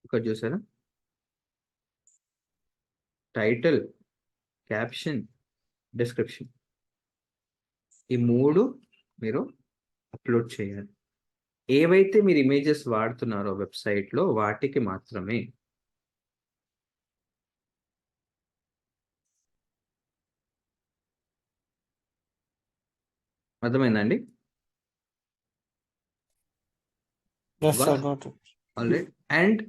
ఇక్కడ చూసారా, టైటిల్, క్యాప్షన్, డిస్క్రిప్షన్, ఈ మూడు మీరు అప్లోడ్ చేయాలి. ఏవైతే మీరు ఇమేజెస్ వాడుతున్నారో వెబ్సైట్లో వాటికి మాత్రమే. అర్థమైందండి? Yes sir, got it. Alright. And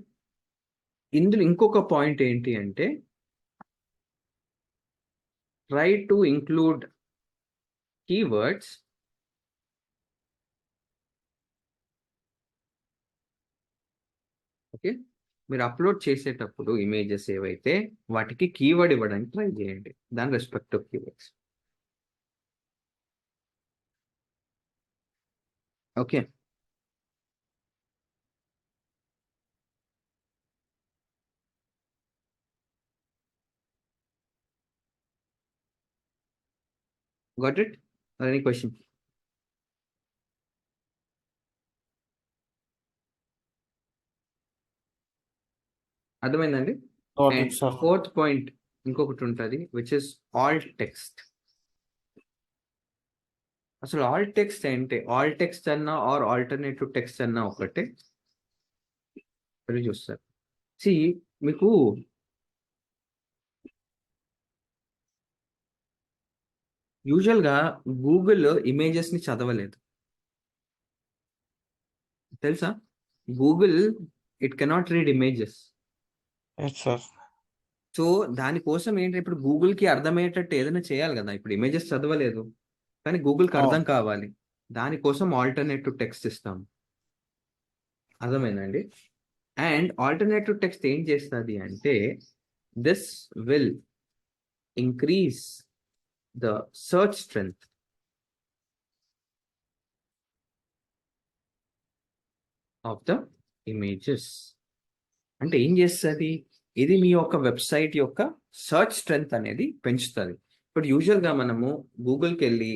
ఇందులో ఇంకొక పాయింట్ ఏంటి అంటే, try to include keywords okay, మీరు అప్లోడ్ చేసేటప్పుడు ఇమేజెస్ ఏవైతే వాటికి కీవర్డ్ ఇవ్వడానికి ట్రై చేయండి, దాని respective keywords. Okay, got it? Any question? అర్థమైందండి? Got and it sir. Fourth point ఇంకొకటి ఉంటుంది, విచ్ ఇస్ ఆల్ట్ టెక్స్ట్. అసలు ఆల్ట్ టెక్స్ట్ ఏంటి? ఆల్ట్ టెక్స్ట్ అన్నా ఆర్ ఆల్టర్నేటివ్ టెక్స్ట్ అన్నా ఒకటే. చూస్తారు, సి మీకు యూజువల్గా గూగుల్ ఇమేజెస్ని చదవలేదు, తెలుసా? Google it cannot read images. Yes sir. So దానికోసం ఏంటి, ఇప్పుడు గూగుల్కి అర్థమయ్యేటట్టు ఏదైనా చేయాలి కదా. ఇప్పుడు ఇమేజెస్ చదవలేదు కానీ గూగుల్కి అర్థం కావాలి, దానికోసం ఆల్టర్నేటివ్ టెక్స్ట్ ఇస్తాం. అర్థమైందండి? అండ్ ఆల్టర్నేటివ్ టెక్స్ట్ ఏం చేస్తుంది అంటే, this will increase the search strength of the images అంటే ఏం చేస్తుంది? ఇది మీ యొక్క వెబ్సైట్ యొక్క సర్చ్ స్ట్రెంగ్త్ అనేది పెంచుతుంది. ఇప్పుడు యూజువల్గా మనము గూగుల్కి వెళ్ళి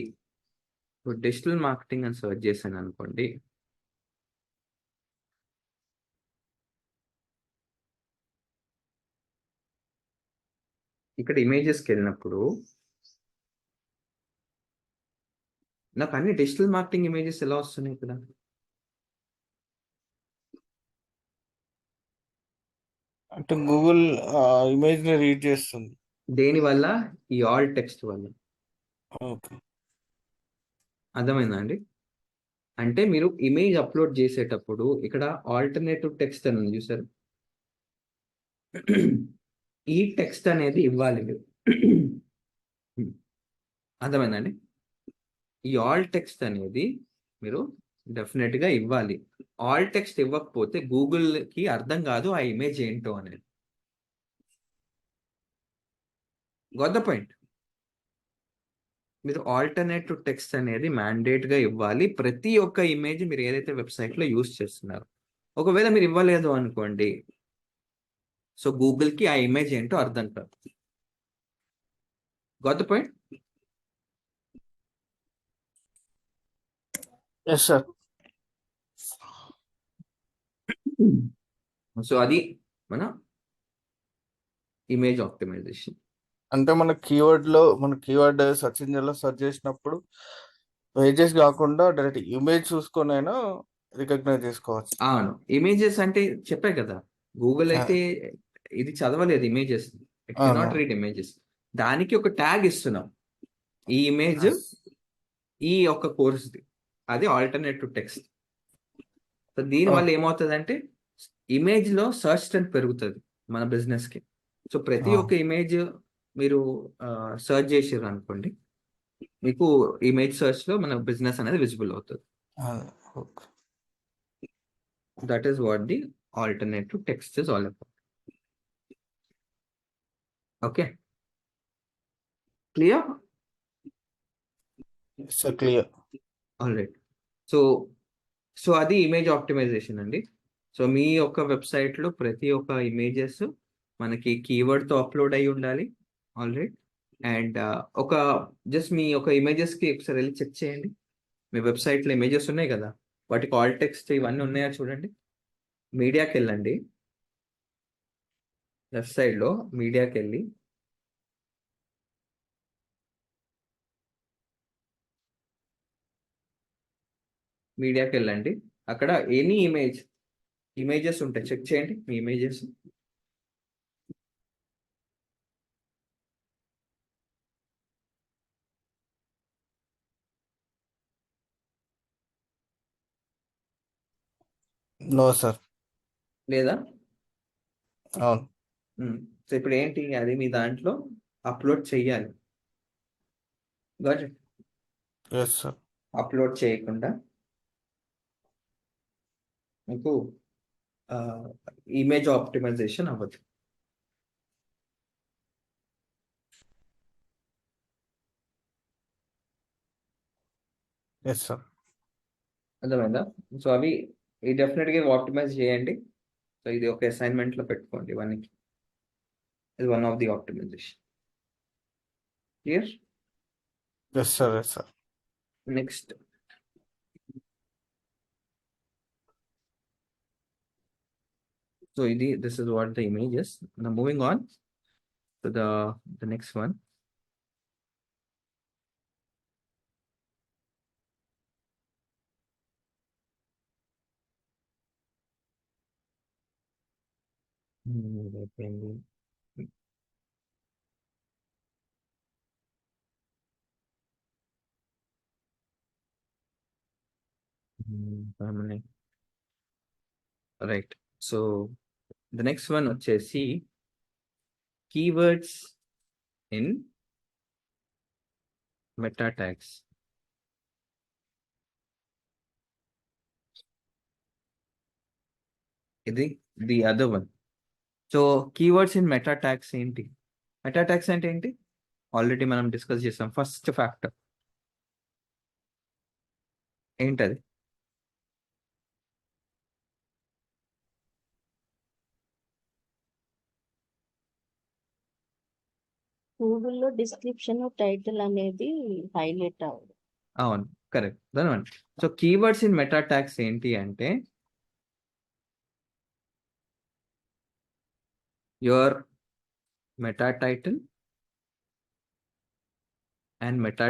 డిజిటల్ మార్కెటింగ్ అని సర్చ్ చేశాను అనుకోండి, ఇక్కడ ఇమేజెస్కి వెళ్ళినప్పుడు నాకు అన్ని డిజిటల్ మార్కెటింగ్ ఇమేజెస్ ఎలా వస్తున్నాయి ఇక్కడ? అంటే గూగుల్ ఇమేజ్ ని రీడ్ చేస్తుంది. దేని వల్ల? ఈ ఆల్ టెక్స్ట్ వల్ల. ఓకే. అర్థమైందా అండి? అంటే మీరు ఇమేజ్ అప్లోడ్ చేసేటప్పుడు ఇక్కడ ఆల్టర్నేటివ్ టెక్స్ట్ అని ఉంది చూసారు, ఈ టెక్స్ట్ అనేది ఇవ్వాలి మీరు. అర్థమైందండి? ఈ ఆల్ టెక్స్ట్ అనేది మీరు డెఫినెట్గా ఇవ్వాలి. ఆల్ టెక్స్ట్ ఇవ్వకపోతే గూగుల్కి అర్థం కాదు ఆ ఇమేజ్ ఏంటో అనేది. గొద్ద పాయింట్. మీరు ఆల్టర్నేటివ్ టెక్స్ట్ అనేది మ్యాండేట్గా ఇవ్వాలి ప్రతి ఒక్క ఇమేజ్ మీరు ఏదైతే వెబ్సైట్లో యూజ్ చేస్తున్నారు. ఒకవేళ మీరు ఇవ్వలేదు అనుకోండి, సో గూగుల్కి ఆ ఇమేజ్ ఏంటో అర్థం కాదు. Got the point. Yes sir. So అది మన ఇమేజ్ ఆప్టిమైజేషన్. అంటే మన కీవర్డ్ సెర్చ్ ఇంజిన్ లో సెర్చ్ చేసినప్పుడు పేజెస్ కాకుండా డైరెక్ట్ ఇమేజ్ చూసుకొని అయినా రికగ్నైజ్ చేసుకోవచ్చు. అవును, ఇమేజెస్ అంటే చెప్పే కదా, గూగుల్ అయితే ఇది చదవలేదు images, it cannot read images. దానికి ఒక ట్యాగ్ ఇస్తున్నాం, ఈ ఇమేజ్ ఈ యొక్క కోర్స్ది, అది ఆల్టర్నేటివ్ టెక్స్ట్. సో దీనివల్ల ఏమవుతుంది అంటే ఇమేజ్ లో సర్చ్ స్ట్రెంత్ పెరుగుతుంది మన బిజినెస్ కి. సో ప్రతి ఒక్క ఇమేజ్ మీరు సర్చ్ చేసారు అనుకోండి, మీకు ఇమేజ్ సర్చ్ లో మన బిజినెస్ అనేది విజిబుల్ అవుతుంది. That is what the alternative text is all about. Okay, clear? Clear. All right. So అది ఇమేజ్ ఆప్టిమైజేషన్ అండి. సో మీ యొక్క వెబ్సైట్లో ప్రతి ఒక్క ఇమేజెస్ మనకి కీవర్డ్తో అప్లోడ్ అయి ఉండాలి. All right. అండ్ ఒక జస్ట్ మీ ఒక ఇమేజెస్కి ఒకసారి వెళ్ళి చెక్ చేయండి. మీ వెబ్సైట్లో ఇమేజెస్ ఉన్నాయి కదా, వాటికి ఆల్ టెక్స్ట్ ఇవన్నీ ఉన్నాయా చూడండి. మీడియాకి వెళ్ళండి, లెఫ్ట్ సైడ్లో మీడియాకి వెళ్ళి అక్కడ ఎనీ ఇమేజెస్ ఉంటాయి, చెక్ చేయండి మీ ఇమేజెస్. No sir. లేదా? అవును. సో ఇప్పుడు ఏంటి, అది మీ దాంట్లో అప్లోడ్ చెయ్యాలి. Yes sir. అప్లోడ్ చేయకుండా మీకు ఇమేజ్ ఆప్టిమైజేషన్ అవ్వదు. Yes sir. అర్థమైందా? సో అవి డెఫినెట్గా ఆప్టిమైజ్ చేయండి. సో ఇది ఒక అసైన్మెంట్లో పెట్టుకోండి ఇవన్నీ. ఇది one of the optimisation. Clear? Yes sir. Yes sir. Next so this is what the image is. Now moving on to the next one. Right. So the next one వచ్చేసి keywords in meta tags. ఇది the other one. So keywords in meta tags ఏంటి? Meta tags అంటే ఏంటి? Already మనం discuss చేసాం. First factor ఏంటది? గూగుల్‌లో description, title అనేది హైలైట్ అవ్వదు. అవును, కరెక్ట్. దాని so keywords in meta tags ఏంటి అంటే your meta title and meta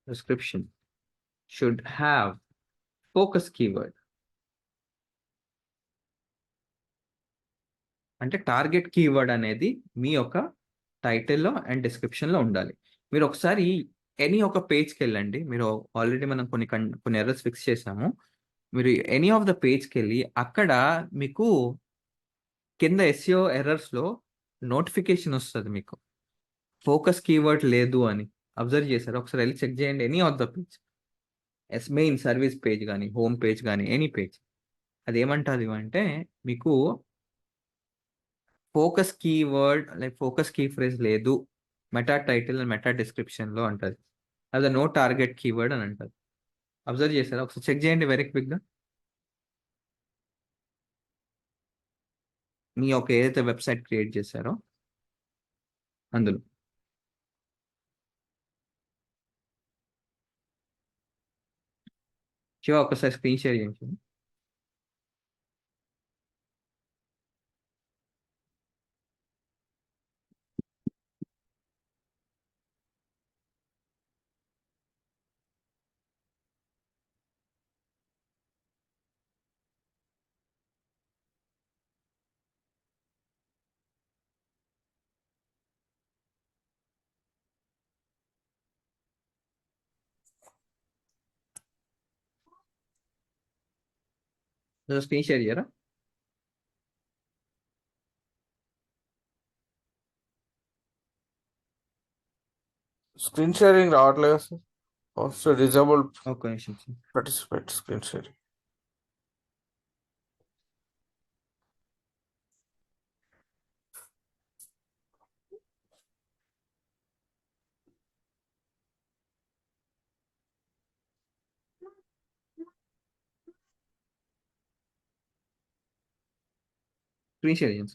description should have focus keyword. అంటే టార్గెట్ కీవర్డ్ అనేది మీ యొక్క టైటిల్లో అండ్ డిస్క్రిప్షన్లో ఉండాలి. మీరు ఒకసారి ఎనీ ఒక పేజ్కి వెళ్ళండి. మీరు ఆల్రెడీ మనం కొన్ని ఎర్రర్స్ ఫిక్స్ చేసాము. మీరు ఎనీ ఆఫ్ ద పేజ్కి వెళ్ళి అక్కడ మీకు కింద ఎస్ఈఓ ఎర్రర్స్లో నోటిఫికేషన్ వస్తుంది మీకు ఫోకస్ కీవర్డ్ లేదు అని. అబ్జర్వ్ చేశారు? ఒకసారి వెళ్ళి చెక్ చేయండి any of the page, main service page కానీ హోమ్ పేజ్ కానీ ఎనీ పేజ్. అది ఏమంటుంది అంటే మీకు focus keyword like focus key phrase లేదు మెటా టైటిల్ అండ్ మెటా డిస్క్రిప్షన్లో అంటుంది. అది నో టార్గెట్ కీవర్డ్ అని అంటుంది. అబ్జర్వ్ చేశారా? ఒకసారి చెక్ చేయండి వెరీ క్విక్గా. మీ ఒక ఏదైతే వెబ్సైట్ క్రియేట్ చేశారో అందులో శివ ఒకసారి స్క్రీన్ షేర్ చేయండి. స్క్రీన్ షేర్ చేయరా? స్క్రీన్ షేరింగ్ రావట్లేదు సార్. ఆల్సో డిజేబుల్ ఒక్క నిమిషం. Participate screen sharing. Screen share చేయండి.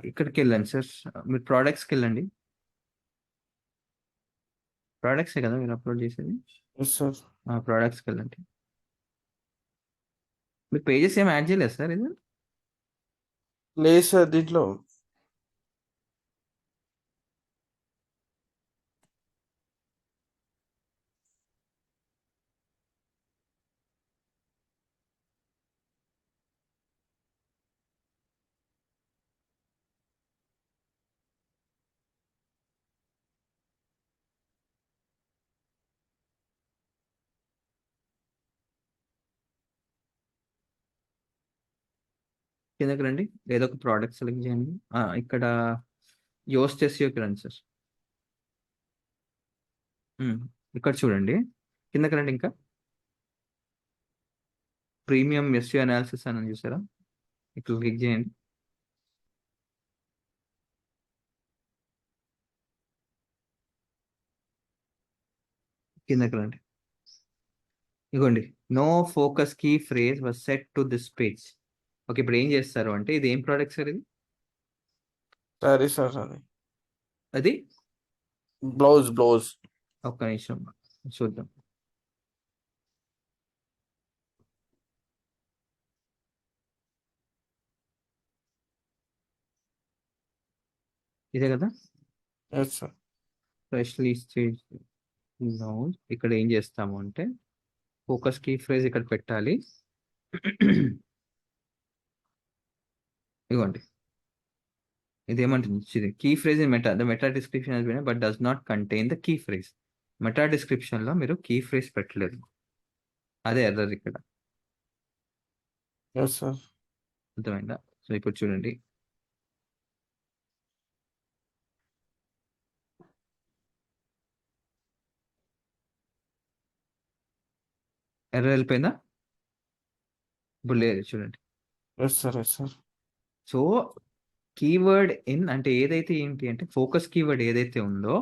ఇక్కడికి వెళ్ళండి సార్. మీరు ప్రోడక్ట్స్కి వెళ్ళండి. ప్రోడక్ట్సే కదా మీరు అప్లోడ్ చేసేది? Yes sir. ప్రోడక్ట్స్కి వెళ్ళండి. మీరు పేజెస్ ఏం యాడ్ చేయలేదు సార్ ఇది? లేదు సార్ దీంట్లో. కిందకి రండి, ఏదో ఒక ప్రోడక్ట్ సెలెక్ట్ చేయండి. ఇక్కడ యోస్ చేసి రండి సార్. ఇక్కడ చూడండి, కిందకి రండి. ఇంకా ప్రీమియం ఎస్యూ అనాలిసిస్ అని చూసారా? ఇక్కడ క్లిక్ చేయండి. కిందకి రండి. ఇగోండి, no focus key phrase was set to this page. Okay, ఇప్పుడు ఏం చేస్తారు అంటే ఇది ఏం ప్రోడక్ట్ సార్? ఇది సరే సార్. అది అది బ్లౌజ్. ఒక్క నిమిషం చూద్దాం. ఇదే కదా yes sir. Freshly stage blouse. ఇక్కడ ఏం చేస్తాము అంటే ఫోకస్ కీ ఫ్రేజ్ ఇక్కడ పెట్టాలి. ఇగోండి, ఇదేమంటుంది? Key phrase in meta the meta description but does not contain the key phrase. Meta description లో మీరు కీ ఫ్రేజ్ పెట్టలేదు, అదే ఎర్రర్ ఇక్కడ. Yes sir. అర్థమైందా? సో ఇప్పుడు చూడండి, ఎర్రర్ వెళ్ళిపోయిందా? ఇప్పుడు లేదు, చూడండి. Yes sir, yes sir. So keyword in అంటే ఏదైతే ఏంటి అంటే ఫోకస్ కీవర్డ్ ఏదైతే ఉందో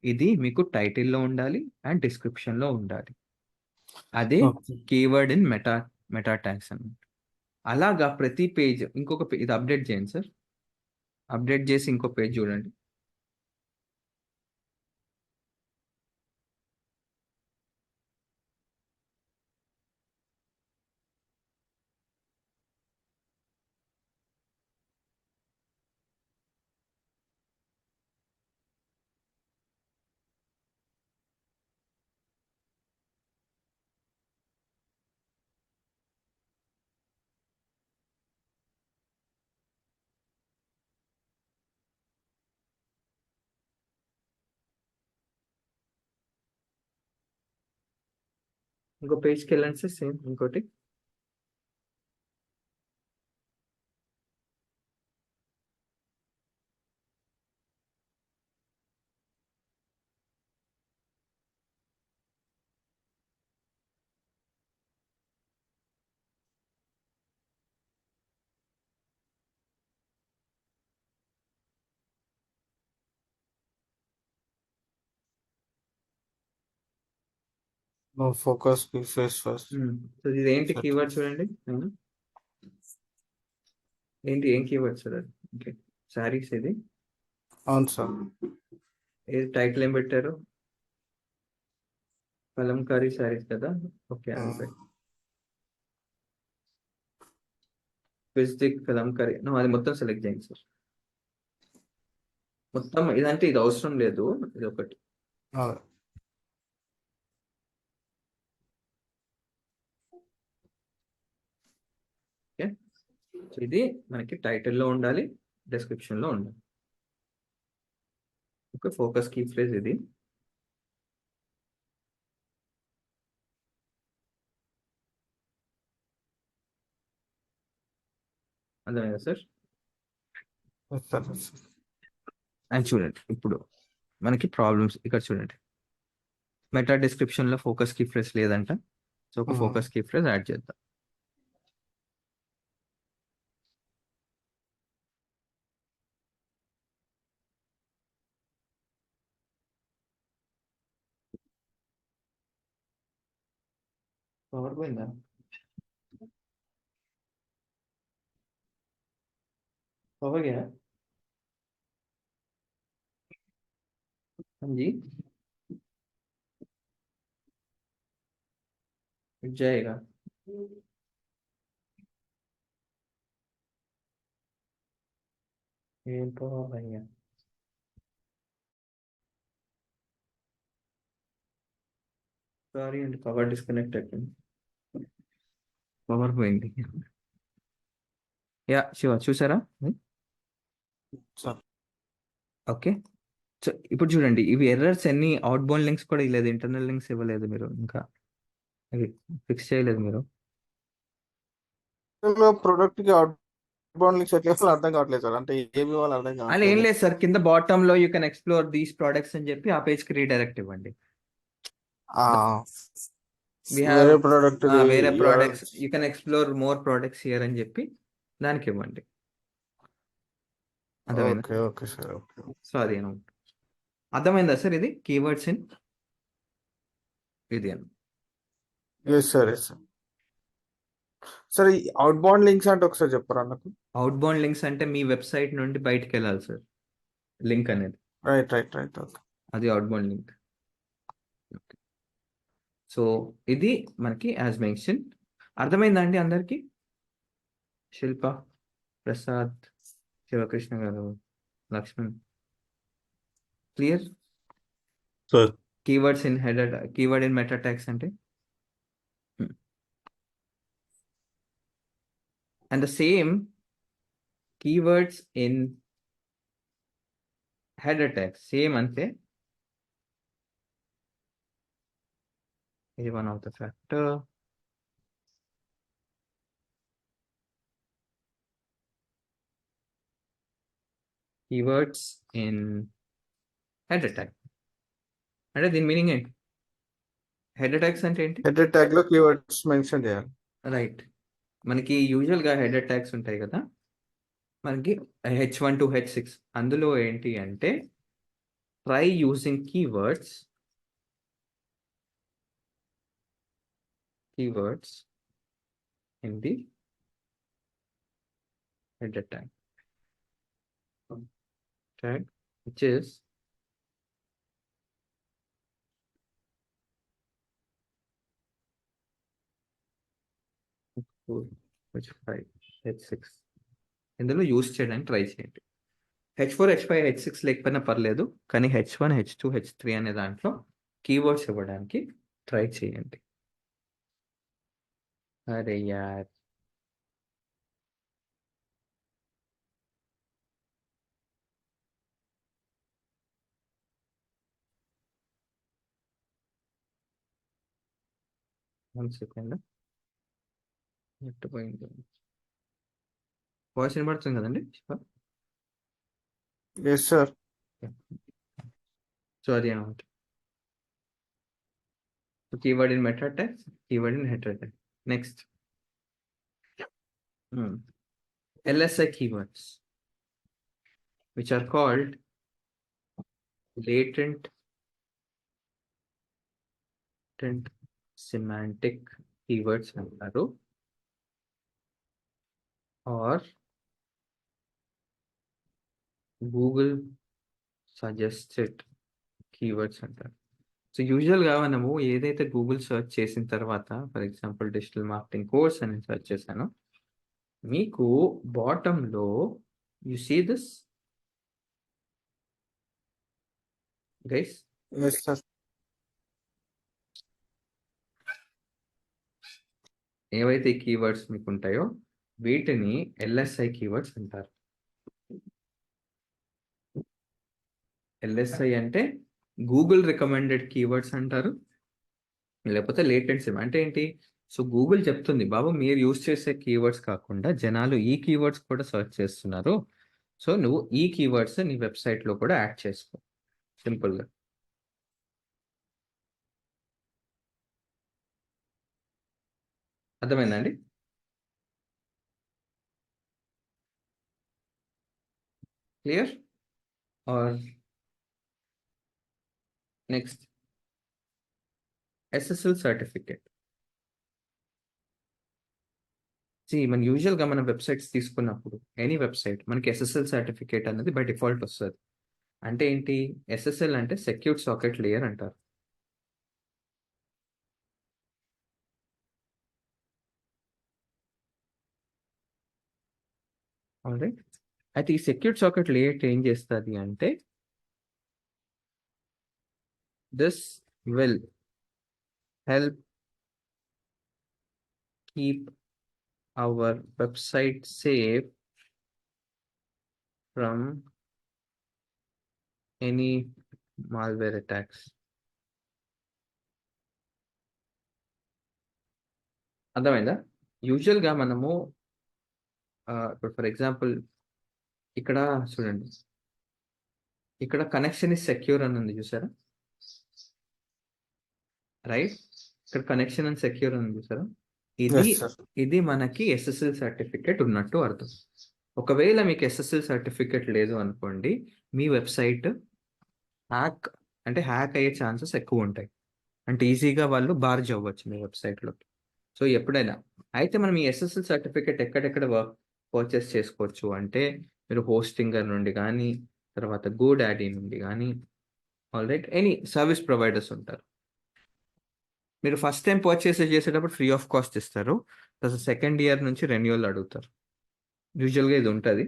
ఇది మీకు టైటిల్లో ఉండాలి అండ్ డిస్క్రిప్షన్లో ఉండాలి. అదే okay. Keyword in meta tags అన్నమాట. అలాగా ప్రతి పేజ్ ఇంకొక ఇది అప్డేట్ చేయండి సార్. అప్డేట్ చేసి ఇంకో పేజ్ చూడండి. ఇంకో పేజ్కి వెళ్ళండి సార్. సేమ్ ఇంకోటి. No focus phrase first. So ఇది ఏంటి Set. కీవర్డ్ చూడండి. ఏంటి ఏం కీవర్డ్ సార్ అది? ఓకే, శారీస్. ఇది అవును సార్. ఏది టైటిల్ ఏం పెట్టారు? కలంకారీ శారీస్ కదా. ఓకే అంతే. స్పెసిఫిక్ కలంకారీ అది మొత్తం సెలెక్ట్ చేయండి సార్. మొత్తం ఇదంటే ఇది అవసరం లేదు, ఇది ఒకటి. ఓకే, సో ఇది మనకి టైటిల్లో ఉండాలి, డిస్క్రిప్షన్లో ఉండాలి. ఓకే, ఫోకస్ కీ ఫ్రేజ్ ఇది. అర్థమైందా సార్? అండ్ చూడండి ఇప్పుడు మనకి ప్రాబ్లమ్స్ ఇక్కడ చూడండి. మెటా డిస్క్రిప్షన్లో ఫోకస్ కీ ఫ్రేజ్ లేదంట. సో ఒక ఫోకస్ కీ ఫ్రేజ్ యాడ్ చేద్దాం. పవర్ పోయిందా? पवर गया है? हाँ जी, मिल जाएगा. ये पवर नहीं है. సారీ అండి, పవర్ డిస్కనెక్ట్ అయిపోయింది. పవర్ పోయింది. యా శివ చూసారా? సార్. ఓకే, సో ఇప్పుడు చూడండి ఇవి ఎర్రర్స్ ఎన్ని. అవుట్ బౌండ్ లింక్స్ కూడా ఇవ్వలేదు, ఇంటర్నల్ లింక్స్ ఇవ్వలేదు మీరు, ఇంకా అవి ఫిక్స్ చేయలేదు మీరు. ప్రొడక్ట్ కి అవుట్ బౌండ్ లింక్స్ ఎట్లా వేస్తారో అర్థం కావట్లేదు సార్. అంటే ఏమి ఇవ్వాలి అర్థం అలా ఏం కావట్లేదు. లేదు సార్, కింద బాటమ్ లో you can explore these products అని చెప్పి ఆ పేజ్ కి రీడైరెక్ట్ ఇవ్వండి. ఆ, We వేరే have ప్రొడక్ట్ వేరే products, you can explore more products here అని చెప్పి దానికి ఇవ్వండి. అర్థమైందా? Okay, okay sir. Okay. So అది అర్థమైందా సార్? ఇది కీవర్డ్స్ ఇన్ ఇది అని. Yes sir, yes sir. Sir ఈ అవుట్ బౌండ్ లింక్స్ అంటే ఒకసారి చెప్పరా నాకు? అవుట్ బౌండ్ లింక్స్ అంటే మీ వెబ్సైట్ నుండి బయటకు వెళ్ళాలి సార్, లింక్ అనేది. Right, right, right. ఓకే. అది అవుట్ బౌండ్ లింక్. సో ఇది మనకి యాజ్ మెన్షన్. అర్థమైందా అండి అందరికి? శిల్ప, ప్రసాద్, శివకృష్ణ గారు, Lakshman, clear? Sir. Keywords in header, keyword in meta tags అంటే and the same keywords in header tags same ante. Is one of the factor. Keywords in header tag అంటే దీని meaning ఏంటి? హెడర్ ట్యాగ్స్ అంటే ఏంటి? హెడర్ ట్యాగ్ లో keywords mention చేయాలి. Right. మనకి యూజువల్గా హెడర్ ట్యాగ్స్ ఉంటాయి కదా, మనకి H1 to H6. అందులో ఏంటి అంటే try using keywords in the header tag which is H5 H6 ఇందులో యూజ్ చేయడానికి ట్రై చేయండి. H4 H5 H6 లేకపోయినా పర్లేదు, కానీ H1 H2 H3 అనే దాంట్లో కీవర్డ్స్ ఇవ్వడానికి ట్రై చేయండి. అరే యార్, వన్ సెకండ్, నెట్ పోయింది. వాయిస్ వినబడుతుంది కదండి? Yes sir. సారీ అనమాట. Keyword in meta tags, keyword in header tag. Next LSI keywords, which are called latent semantic keywords అంటారు, or Google suggested keywords అంటారు. సో యూజువల్గా మనము ఏదైతే గూగుల్ సెర్చ్ చేసిన తర్వాత, for example digital marketing course అని search చేశాను, మీకు బాటంలో you see this guys, yes sir. ఏవైతే కీవర్డ్స్ మీకు ఉంటాయో వీటిని LSI కీవర్డ్స్ అంటారు. LSI అంటే గూగుల్ రికమెండెడ్ కీవర్డ్స్ అంటారు, లేకపోతే లేటెంట్ సిమ్ అంటే ఏంటి? సో గూగుల్ చెప్తుంది, బాబు మీరు యూజ్ చేసే కీవర్డ్స్ కాకుండా జనాలు ఈ కీవర్డ్స్ కూడా సెర్చ్ చేస్తున్నారు, సో నువ్వు ఈ కీవర్డ్స్ నీ వెబ్సైట్లో కూడా యాడ్ చేసుకో. సింపుల్గా. అర్థమైందండి? Clear? Or next, SSL certificate. మన యూజువల్గా మన వెబ్సైట్స్ తీసుకున్నప్పుడు ఎనీ వెబ్సైట్ మనకి SSL సర్టిఫికేట్ అనేది బై డిఫాల్ట్ వస్తుంది. అంటే ఏంటి? SSL అంటే సెక్యూర్డ్ సాకెట్ లేయర్ అంటారు. ఆల్రైట్, అయితే ఈ సెక్యూర్డ్ సాకెట్ లేయర్ ఏం చేస్తుంది అంటే, this will help keep our website safe from any malware attacks. అర్థమైందా? యూజువల్గా మనము ఇప్పుడు ఫర్ ఎగ్జాంపుల్ ఇక్కడ చూడండి, ఇక్కడ కనెక్షన్ ఇస్ సెక్యూర్ అని ఉంది చూసారా? రైట్, ఇక్కడ కనెక్షన్ అండ్ సెక్యూర్ అని చూసారా? Yes sir. ఇది మనకి SSL సర్టిఫికేట్ ఉన్నట్టు అర్థం. ఒకవేళ మీకు SSL సర్టిఫికేట్ లేదు అనుకోండి, మీ వెబ్సైట్ హ్యాక్ అయ్యే ఛాన్సెస్ ఎక్కువ ఉంటాయి. అంటే ఈజీగా వాళ్ళు బార్జ్ అవ్వచ్చు మీ వెబ్సైట్లో. సో ఎప్పుడైనా అయితే మనం ఈ SSL సర్టిఫికేట్ ఎక్కడెక్కడ పర్చేస్ చేసుకోవచ్చు అంటే, మీరు హోస్టింగర్ నుండి కానీ, తర్వాత గోడాడీ నుండి కానీ, ఆల్రైట్, ఎనీ సర్వీస్ ప్రొవైడర్స్ ఉంటారు. మీరు ఫస్ట్ టైం పర్చేస్ చేసేటప్పుడు ఫ్రీ ఆఫ్ కాస్ట్ ఇస్తారు, తర్వాత సెకండ్ ఇయర్ నుంచి రెన్యువల్ అడుగుతారు. యూజువల్గా ఇది ఉంటుంది.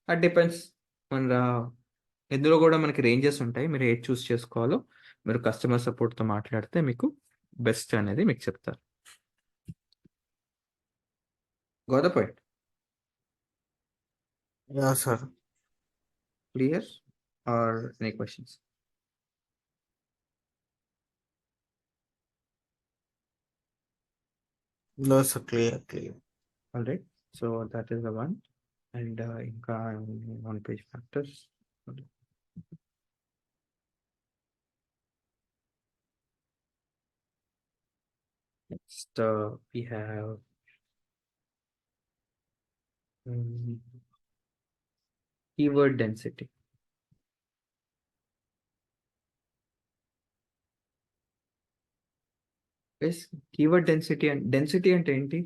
అది డిపెండ్స్ మన ఇందులో కూడా మనకి రేంజెస్ ఉంటాయి. మీరు ఏది చూస్ చేసుకోవాలో మీరు కస్టమర్ సపోర్ట్తో మాట్లాడితే మీకు బెస్ట్ అనేది మీకు చెప్తారు. Got the point? Yeah sir. Clear? Or any questions? No sir, clear. All right. So that is the one. And ఇంకా on page factors. Next we have keyword density. Yes, keyword density అంటే ఏంటి?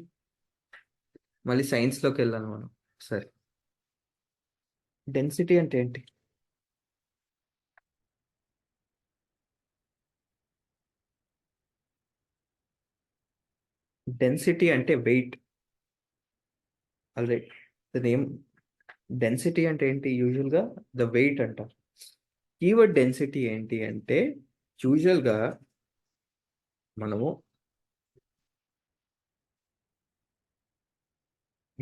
మళ్ళీ సైన్స్లోకి వెళ్ళాలి మనం. సరే, density అంటే ఏంటి? Density అంటే వెయిట్. ఆల్రైట్, నేమ్ డెన్సిటీ అంటే ఏంటి? యూజువల్గా ద వెయిట్ అంటారు. కీవర్డ్ డెన్సిటీ ఏంటి అంటే యూజువల్గా మనము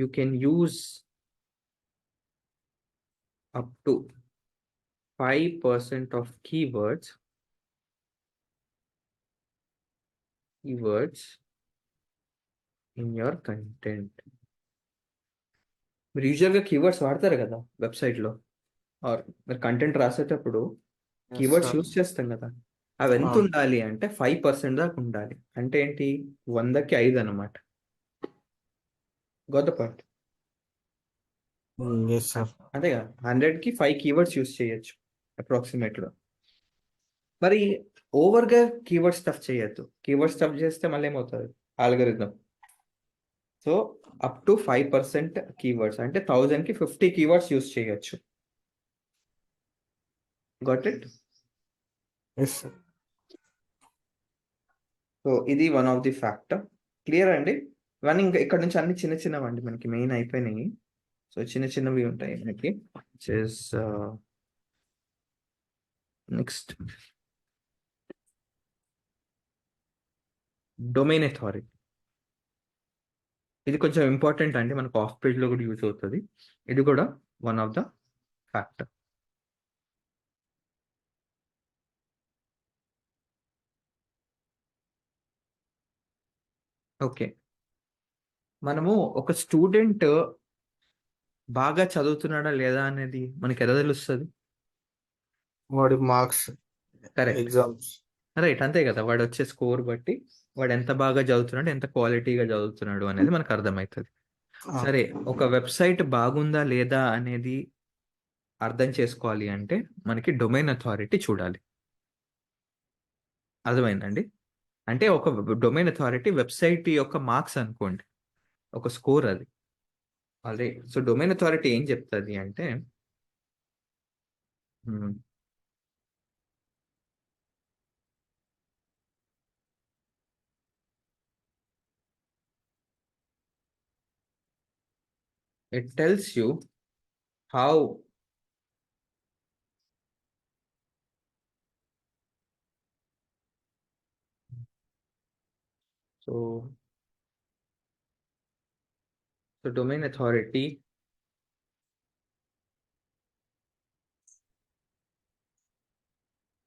you can use up to 5% of keywords in your content. మీరు యూజువల్గా కీవర్డ్స్ వాడతారు కదా వెబ్సైట్లో, ఆర్ మీరు కంటెంట్ రాసేటప్పుడు కీవర్డ్స్ యూజ్ చేస్తాం కదా. అవి ఎంత అవును. ఉండాలి అంటే 5% దాకా ఉండాలి. అంటే ఏంటి? 100కి 5 అనమాట. గొప్ప పార్ట్ ఎస్ సార్. అంతేగా. 100కి 5 కీవర్డ్స్ యూజ్ చేయొచ్చు అప్రాక్సిమేట్గా. మరి ఓవర్గా కీవర్డ్ స్టఫ్ చేయొద్దు. కీవర్డ్ స్టఫ్ చేస్తే మళ్ళీ ఏమవుతుంది? Algorithm. So up to 5% keywords అంటే 1000కి 50 కీవర్డ్స్ యూజ్ చేయొచ్చు. Got it? Yes sir. So ఇది one of the factor. Clear అండి? ఇవన్నీ ఇంకా ఇక్కడ నుంచి అన్ని చిన్న చిన్నవండి, మనకి మెయిన్ అయిపోయినాయి. సో చిన్న చిన్నవి ఉంటాయి మనకి. Next domain authority. ఇది కొంచెం ఇంపార్టెంట్ అండి, మనకు ఆఫ్ పేజ్లో కూడా యూజ్ అవుతుంది. ఇది కూడా one of the factor. Okay, మనము ఒక స్టూడెంట్ బాగా చదువుతున్నాడా లేదా అనేది మనకి ఎలా తెలుస్తుంది? వాడి మార్క్స్ కరెక్ట్, ఎగ్జామ్స్. రైట్, అంతే కదా. వాడు వచ్చే స్కోర్ బట్టి వాడు ఎంత బాగా చదువుతున్నాడు, ఎంత క్వాలిటీగా చదువుతున్నాడు అనేది మనకు అర్థమవుతుంది. సరే, ఒక వెబ్సైట్ బాగుందా లేదా అనేది అర్థం చేసుకోవాలి అంటే మనకి డొమైన్ అథారిటీ చూడాలి. అర్థమైందండి? అంటే ఒక డొమైన్ అథారిటీ వెబ్సైట్ యొక్క మార్క్స్ అనుకోండి, ఒక స్కోర్ అది. అదే, సో డొమైన్ అథారిటీ ఏం చెప్తుంది అంటే it tells you how so domain authority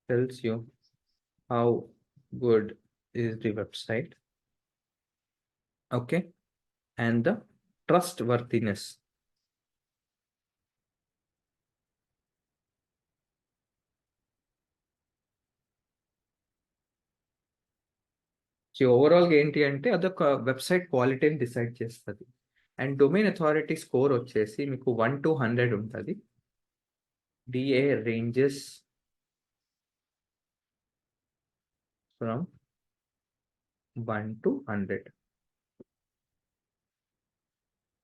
tells you how good is the website, okay, and the trustworthiness. So ఓవరాల్గా ఏంటి అంటే అదొక వెబ్సైట్ క్వాలిటీని డిసైడ్ చేస్తుంది. అండ్ డొమైన్ అథారిటీ స్కోర్ వచ్చేసి మీకు 1 to 100 ఉంటుంది. DA ranges from 1 to 100.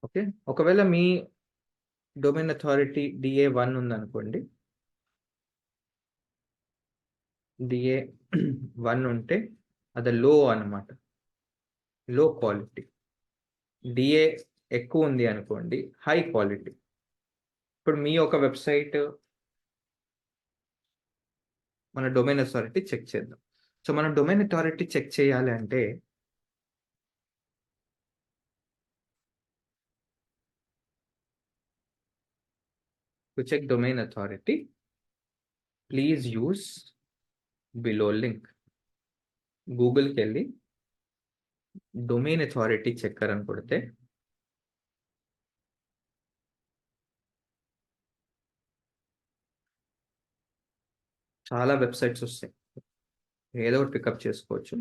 Okay, ఒకవేళ మీ డొమైన్ అథారిటీ DA 1 ఉందనుకోండి, DA 1 ఉంటే అది లో అనమాట, లో క్వాలిటీ. DA ఎక్కువ ఉంది అనుకోండి, హై క్వాలిటీ. ఇప్పుడు మీ ఒక వెబ్సైట్ మన డొమైన్ అథారిటీ చెక్ చేద్దాం. సో మన డొమైన్ అథారిటీ చెక్ చేయాలి అంటే to check domain authority, please use below link. గూగుల్కి వెళ్ళి డొమైన్ అథారిటీ చెక్కర్ అని కొడితే చాలా వెబ్సైట్స్ వస్తాయి, ఏదో ఒకటి పికప్ చేసుకోవచ్చు.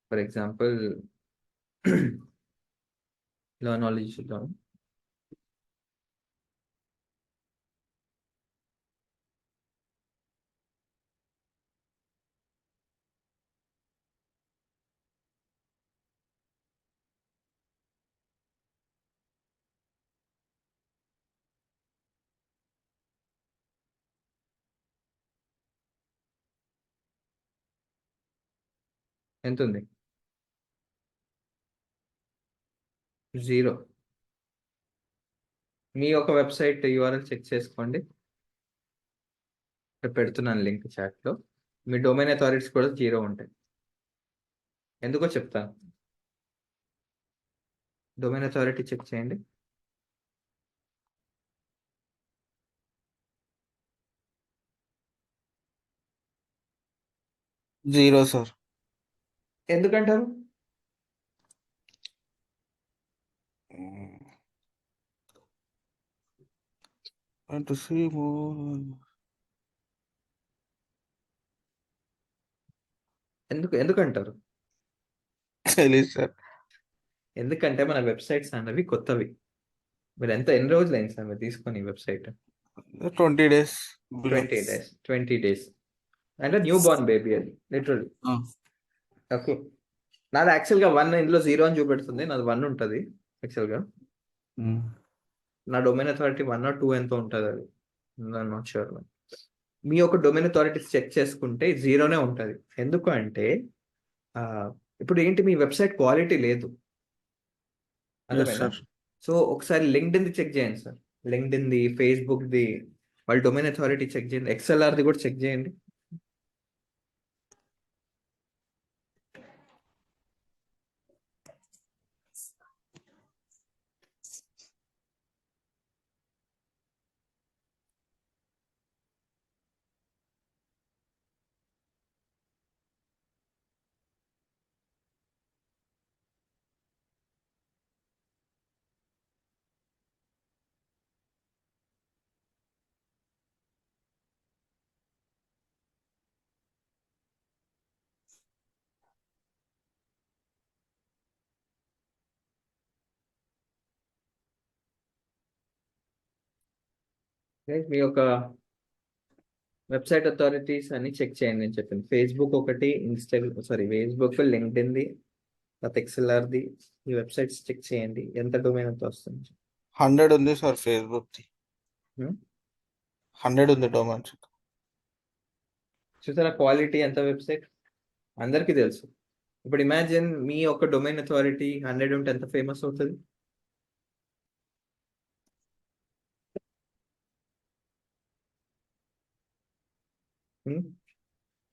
ఫర్ ఎగ్జాంపుల్ లర్నాలజీలో ఎంత ఉంది? 0. మీ ఒక వెబ్సైట్ URL చెక్ చేసుకోండి. ఇక్కడ పెడుతున్నాను లింక్ చాట్లో. మీ డొమైన్ అథారిటీస్ కూడా 0 ఉంటాయి. ఎందుకో చెప్తాను. డొమైన్ అథారిటీ చెక్ చేయండి. Zero sir. ఎందుకంటారు? To see more. ఎందుకంటారు? తెలీదు సార్. ఎందుకంటే మన వెబ్సైట్స్ అన్నవి కొత్తవి. మీరు ఎన్ని రోజులు అయింది సార్ మీరు తీసుకొని వెబ్సైట్? 20 days. 20 days అంటే న్యూ బార్న్ బేబీ అది లిటరల్లీ. ఓకే, నాది యాక్చువల్గా 1, ఇందులో 0 అని చూపెడుతుంది. నాది 1 ఉంటుంది యాక్చువల్గా. నా డొమైన్ అథారిటీ 1 or 2 ఎంతో ఉంటుంది అది, నాట్ షూర్. మీ యొక్క డొమైన్ అథారిటీస్ చెక్ చేసుకుంటే 0నే ఉంటుంది. ఎందుకు అంటే ఇప్పుడు ఏంటి, మీ వెబ్సైట్ క్వాలిటీ లేదు. సో ఒకసారి లింక్డ్ఇన్ది చెక్ చేయండి సార్. లింక్డ్ఇన్ది, ఫేస్బుక్ది, వాళ్ళ డొమైన్ అథారిటీ చెక్ చేయండి. XLRది కూడా చెక్ చేయండి. మీ యొక్క వెబ్సైట్ అథారిటీస్ అని చెక్ చేయండి. నేను చెప్పింది ఫేస్బుక్ ఒకటి, ఫేస్బుక్, లింక్డ్ఇన్ది, XLRది, ఈ వెబ్సైట్స్ చెక్ చేయండి ఎంత డొమైన్ అంతా వస్తుంది. 100 ఉంది సార్ ఫేస్బుక్. 100 ఉంది డొమైన్. చూసారా క్వాలిటీ ఎంత వెబ్సైట్? అందరికీ తెలుసు. ఇప్పుడు ఇమాజిన్ మీ యొక్క డొమైన్ అథారిటీ 100 ఉంటే ఎంత ఫేమస్ అవుతుంది.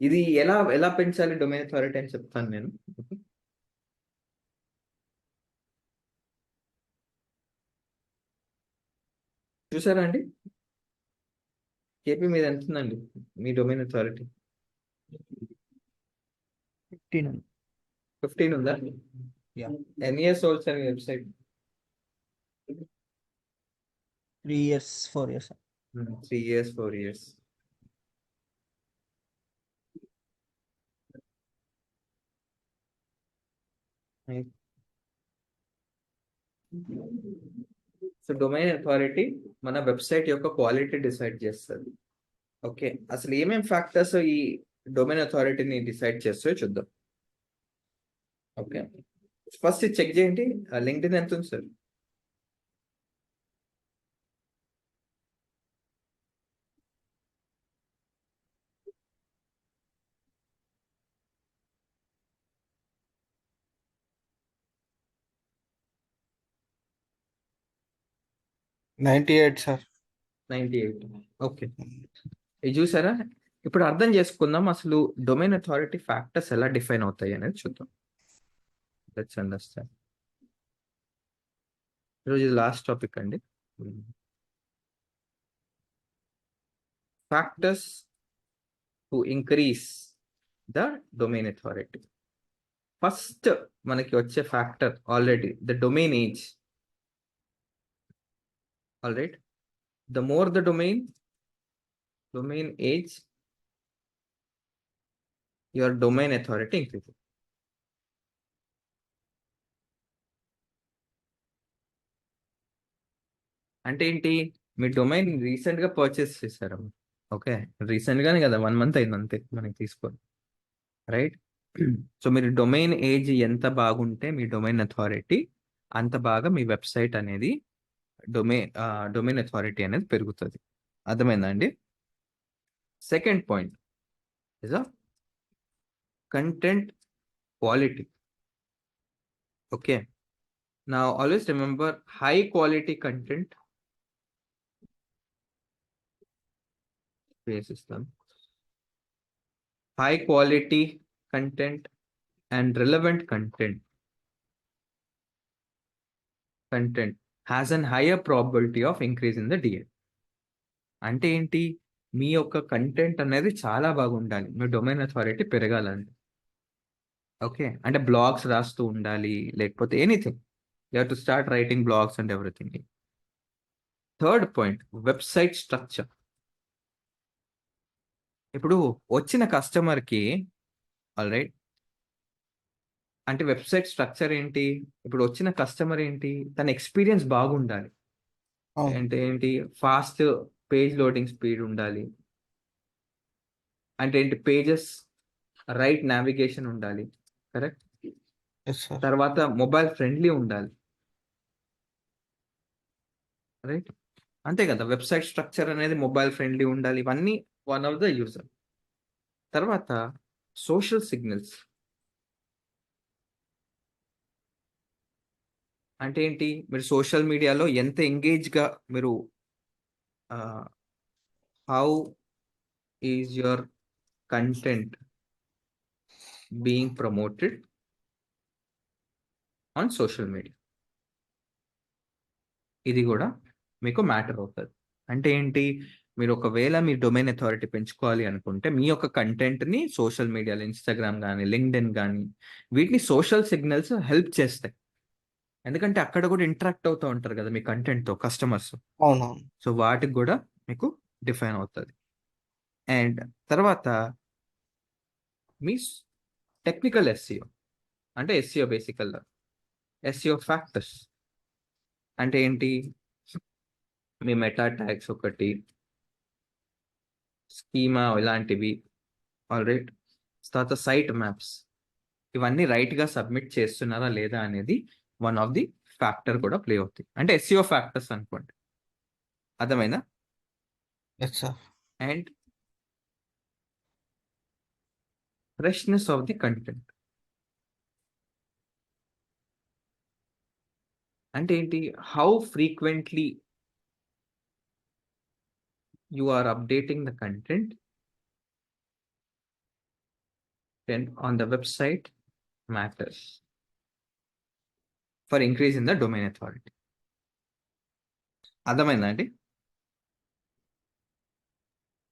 ఇది ఎలా పెంచాలి డొమైన్ అథారిటీ అని చెప్తాను నేను. చూసారా అండి, కేపీ మీద ఎంత ఉందండి మీ డొమైన్ అథారిటీ? 15 ఉందా? ఎన్ని ఇయర్స్ ఓల్డ్ సార్ మీ website? 3 years, 4 years. 3 years, 4 years. So domain authority మన వెబ్సైట్ యొక్క క్వాలిటీ డిసైడ్ చేస్తుంది. ఓకే, అసలు ఏమేం ఫ్యాక్టర్స్ ఈ డొమైన్ అథారిటీని డిసైడ్ చేస్తాయో చూద్దాం. ఓకే, ఫస్ట్ చెక్ చేయండి లింక్డ్ఇన్ ఎంత ఉంది సార్? $98 సార్. 98. ఓకే, ఇది చూసారా? ఇప్పుడు అర్థం చేసుకుందాం అసలు డొమైన్ అథారిటీ ఫ్యాక్టర్స్ ఎలా డిఫైన్ అవుతాయి అనేది చూద్దాం. Let's understand. ఈరోజు ఇది లాస్ట్ టాపిక్ అండి. Factors to increase the domain authority. First మనకి వచ్చే factor already the domain age. All right, the more the domain age, your domain authority increases. అంటే ఏంటి, మీ డొమైన్ రీసెంట్ గా పర్చేస్ చేశారు. ఓకే, రీసెంట్ గానే కదా, 1 month అయింది అంతే మనకి తీసుకోండి, రైట్? సో మీరు డొమైన్ ఏజ్ ఎంత బాగుంటే మీ డొమైన్ అథారిటీ అంత బాగా మీ వెబ్సైట్ అనేది డొమైన్ అథారిటీ అనేది పెరుగుతుంది. అర్థమైందా అండి? Second point is content quality. Okay. Now always remember high quality content. Space system. High quality content and relevant content has an higher probability of increase in the DA. అంటే ఏంటి, మీ యొక్క content అనేది చాలా బాగుండాలి, మీ డొమైన్ అథారిటీ పెరగాలండి. Okay, అంటే blogs రాస్తూ ఉండాలి, లేకపోతే anything you have to start writing blogs and everything. Third point, website structure. ఇప్పుడు వచ్చిన కస్టమర్కి ఆల్రైట్, అంటే వెబ్సైట్ స్ట్రక్చర్ ఏంటి, ఇప్పుడు వచ్చిన కస్టమర్ ఏంటి, తన ఎక్స్పీరియన్స్ బాగుండాలి. అవును. అంటే ఏంటి, ఫాస్ట్ పేజ్ లోడింగ్ స్పీడ్ ఉండాలి. అంటే ఏంటి, పేజెస్ రైట్ నావిగేషన్ ఉండాలి. కరెక్ట్. Yes sir. తర్వాత మొబైల్ ఫ్రెండ్లీ ఉండాలి. రైట్, అంతే కదా. వెబ్సైట్ స్ట్రక్చర్ అనేది మొబైల్ ఫ్రెండ్లీ ఉండాలి. ఇవన్నీ వన్ ఆఫ్ ద యూజర్. తర్వాత సోషల్ సిగ్నల్స్ అంటే ఏంటి, మీరు సోషల్ మీడియాలో ఎంత ఎంగేజ్గా మీరు, how is your content being promoted on social media, ఇది కూడా మీకు మ్యాటర్ అవుతుంది. అంటే ఏంటి, మీరు ఒకవేళ మీ డొమైన్ అథారిటీ పెంచుకోవాలి అనుకుంటే మీ యొక్క కంటెంట్ని సోషల్ మీడియాలో ఇన్స్టాగ్రామ్ కానీ లింక్డ్ఇన్ కానీ వీటిని సోషల్ సిగ్నల్స్ హెల్ప్ చేస్తాయి. ఎందుకంటే అక్కడ కూడా ఇంటరాక్ట్ అవుతూ ఉంటారు కదా మీ కంటెంట్తో కస్టమర్స్. అవునవును. సో వాటికి కూడా మీకు డిఫైన్ అవుతుంది. అండ్ తర్వాత మీ టెక్నికల్ ఎస్సీఓ, అంటే ఎస్సీఓ బేసికల్గా ఎస్సీఓ ఫ్యాక్టర్స్ అంటే ఏంటి, మీ మెటా ట్యాగ్స్ ఒకటి, స్కీమా ఇలాంటివి, ఆల్రైట్. తర్వాత సైట్ మ్యాప్స్, ఇవన్నీ రైట్గా సబ్మిట్ చేస్తున్నారా లేదా అనేది వన్ ఆఫ్ ది ఫ్యాక్టర్ కూడా ప్లే అవుతుంది. అంటే ఎస్సీఓ ఫ్యాక్టర్స్ అనుకోండి, అర్థమైందా. Yes sir. And freshness of the content అంటే ఏంటి, how frequently you are updating the content then on the website matters for increase in the domain authority. అర్థమైందా అండి?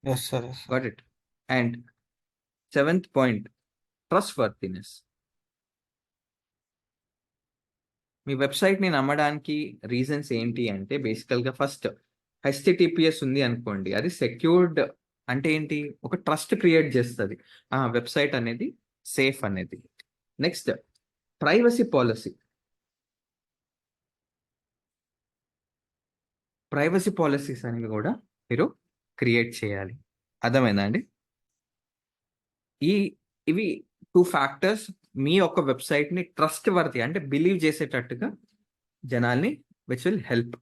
Yes sir. Yes. Got it. And seventh point, trustworthiness. మీ వెబ్సైట్ని నమ్మడానికి reasons ఏంటి అంటే బేసికల్గా ఫస్ట్ HTTPS ఉంది అనుకోండి, అది సెక్యూర్డ్. అంటే ఏంటి, ఒక ట్రస్ట్ క్రియేట్ చేస్తుంది ఆ వెబ్సైట్ అనేది సేఫ్ అనేది. Next privacy policy. Privacy policies అనేవి కూడా మీరు క్రియేట్ చేయాలి. అర్థమైందా అండి? ఇవి 2 ఫ్యాక్టర్స్ మీ యొక్క వెబ్సైట్ని ట్రస్ట్ వర్తి అంటే బిలీవ్ చేసేటట్టుగా జనాల్ని విచ్ విల్ హెల్ప్.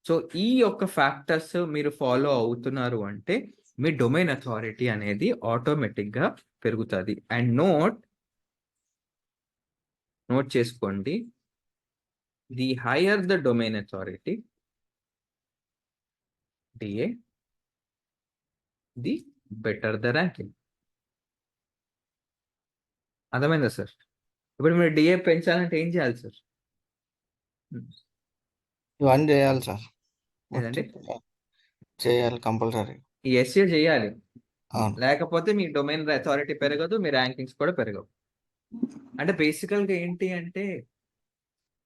సో ఈ యొక్క ఫ్యాక్టర్స్ మీరు ఫాలో అవుతున్నారు అంటే మీ డొమైన్ అథారిటీ అనేది ఆటోమేటిక్గా పెరుగుతుంది. అండ్ నోట్ చేసుకోండి, the hire the domain authority DA, the better the ranking. అర్థమైందా సార్? ఇప్పుడు మీరు DA పెంచాలంటే ఏం చేయాలి సార్? ఇవన్నీ చేయాలి సార్. ఏదండి? చేయాలి కంపల్సరీ. ఈ SEO చేయాలి, అవును. లేకపోతే మీ డొమైన్ అథారిటీ పెరగదు, మీ ర్యాంకింగ్స్ కూడా పెరగవు. అంటే బేసికల్గా ఏంటి అంటే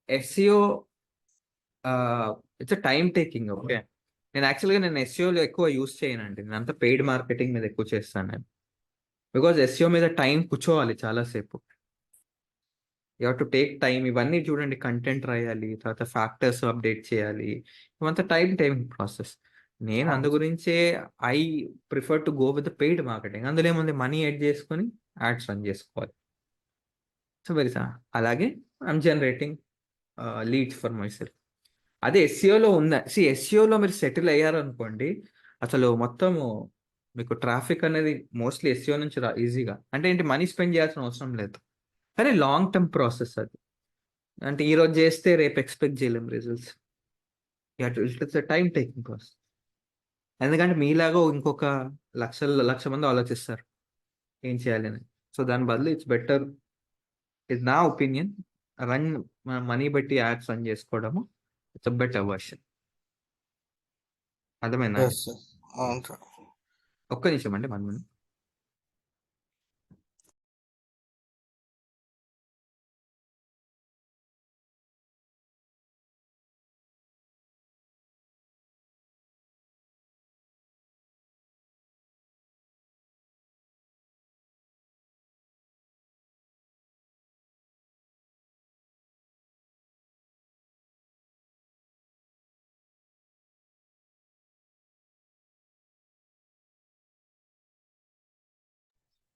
SEO it's time taking. Okay, నేను యాక్చువల్గా SEOలో ఎక్కువ యూస్ చేయనండి, నేను అంతా పెయిడ్ మార్కెటింగ్ మీద ఎక్కువ చేస్తాను నేను. బికాజ్ SEO మీద టైం కూర్చోవాలి చాలాసేపు, you have to take time. ఇవన్నీ చూడండి, కంటెంట్ రాయాలి, తర్వాత ఫ్యాక్టర్స్ అప్డేట్ చేయాలి, ఇవంతా టైం టేకింగ్ ప్రాసెస్. నేను అందు గురించే I prefer to go with paid marketing. అందులో ఏముంది, మనీ యాడ్ చేసుకొని యాడ్స్ రన్ చేసుకోవాలి. సో వెరీ అలాగే I'm generating leads for my self. అదే SEOలో ఉందా, SEOలో మీరు సెటిల్ అయ్యారు అనుకోండి, అసలు మొత్తము మీకు ట్రాఫిక్ అనేది మోస్ట్లీ SEO నుంచి ఈజీగా. అంటే ఏంటి, మనీ స్పెండ్ చేయాల్సిన అవసరం లేదు. కానీ లాంగ్ టర్మ్ ప్రాసెస్ అది. అంటే ఈ రోజు చేస్తే రేపు ఎక్స్పెక్ట్ చేయలేం results. It's time taking process. ఎందుకంటే మీలాగా ఇంకొక లక్ష మంది ఆలోచిస్తారు ఏం చేయాలి అని. సో దాని బదులు ఇట్స్ బెటర్, ఇది నా ఒపీనియన్, రన్ మనీ బట్టి యాడ్స్ రన్ చేసుకోవడము ఇట్స్ బెటర్ వర్షన్. అర్థమైందా? ఎస్ సార్, అవును సార్. ఒక్క నిమిషం అండి, 1 minute.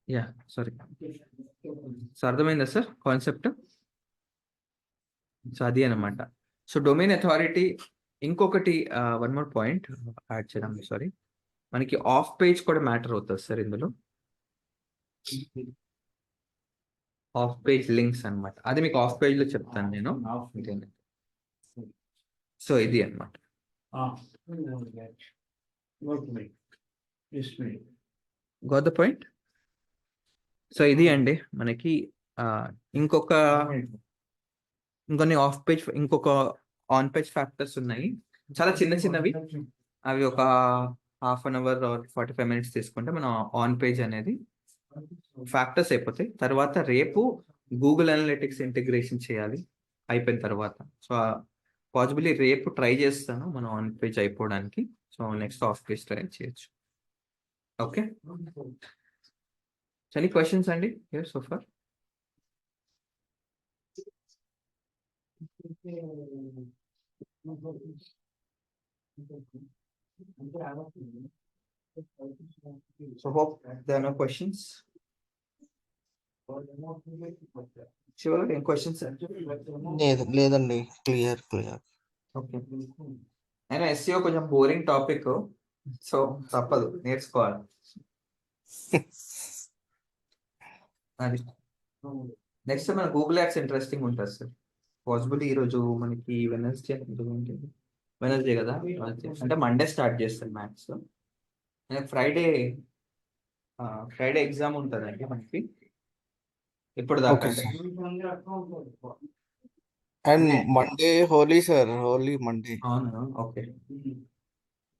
Yeah, sorry. సో అర్థమైందా సార్ కాన్సెప్ట్? సో అది అనమాట. సో డొమైన్ అథారిటీ, ఇంకొకటి 1 more పాయింట్ యాడ్ చేయడం, సారీ, మనకి ఆఫ్ పేజ్ కూడా మ్యాటర్ అవుతుంది సార్ ఇందులో. ఆఫ్ పేజ్ లింక్స్ అన్నమాట. అది మీకు ఆఫ్ పేజ్ లో చెప్తాను నేను. సో ఇది అన్నమాట. Goat the point. సో ఇది అండి మనకి ఇంకొన్ని ఆఫ్ పేజ్, ఇంకొక ఆన్ పేజ్ ఫ్యాక్టర్స్ ఉన్నాయి, చాలా చిన్న చిన్నవి. అవి ఒక ½ an hour or 45 minutes తీసుకుంటే మనం ఆన్ పేజ్ అనేది ఫ్యాక్టర్స్ అయిపోతాయి. తర్వాత రేపు గూగుల్ అనలిటిక్స్ ఇంటిగ్రేషన్ చేయాలి అయిపోయిన తర్వాత. సో పాసిబిలీ రేపు ట్రై చేస్తాను మనం ఆన్ పేజ్ అయిపోవడానికి. So next off page try చేయొచ్చు. ఓకే, ఎనీ క్వశ్చన్స్ అండి here so far? So hope there are no questions. Shiva, any questions? లేదండి, క్లియర్. Okay. అయినా SEO కొంచెం బోరింగ్ టాపిక్, సో తప్పదు, నేర్చుకోవాలి. అది నెక్స్ట్ మన గూగుల్ యాడ్స్ ఇంట్రెస్టింగ్ ఉంటుంది సార్. పాసిబుల్ ఈరోజు మనకి వెనస్డే కదా, అంటే మండే స్టార్ట్ చేస్తాను మ్యాథ్స్. ఫ్రైడే ఎగ్జామ్ ఉంటుందండి మనకి ఇప్పుడు దాకా. Okay sir. And Monday Holi sir, Holi Monday. అవును, ఓకే.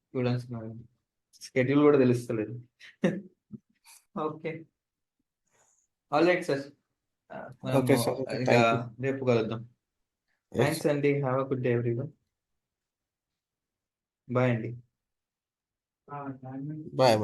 స్టూడెంట్స్ షెడ్యూల్ కూడా తెలుస్తలేదు. Okay, all right sir. Okay sir, ఇంకా థ్యాంక్ యూ. రేపు కలుద్దాం. థ్యాంక్స్ అండి, have a good day everyone. Bye అండి. బాయ్.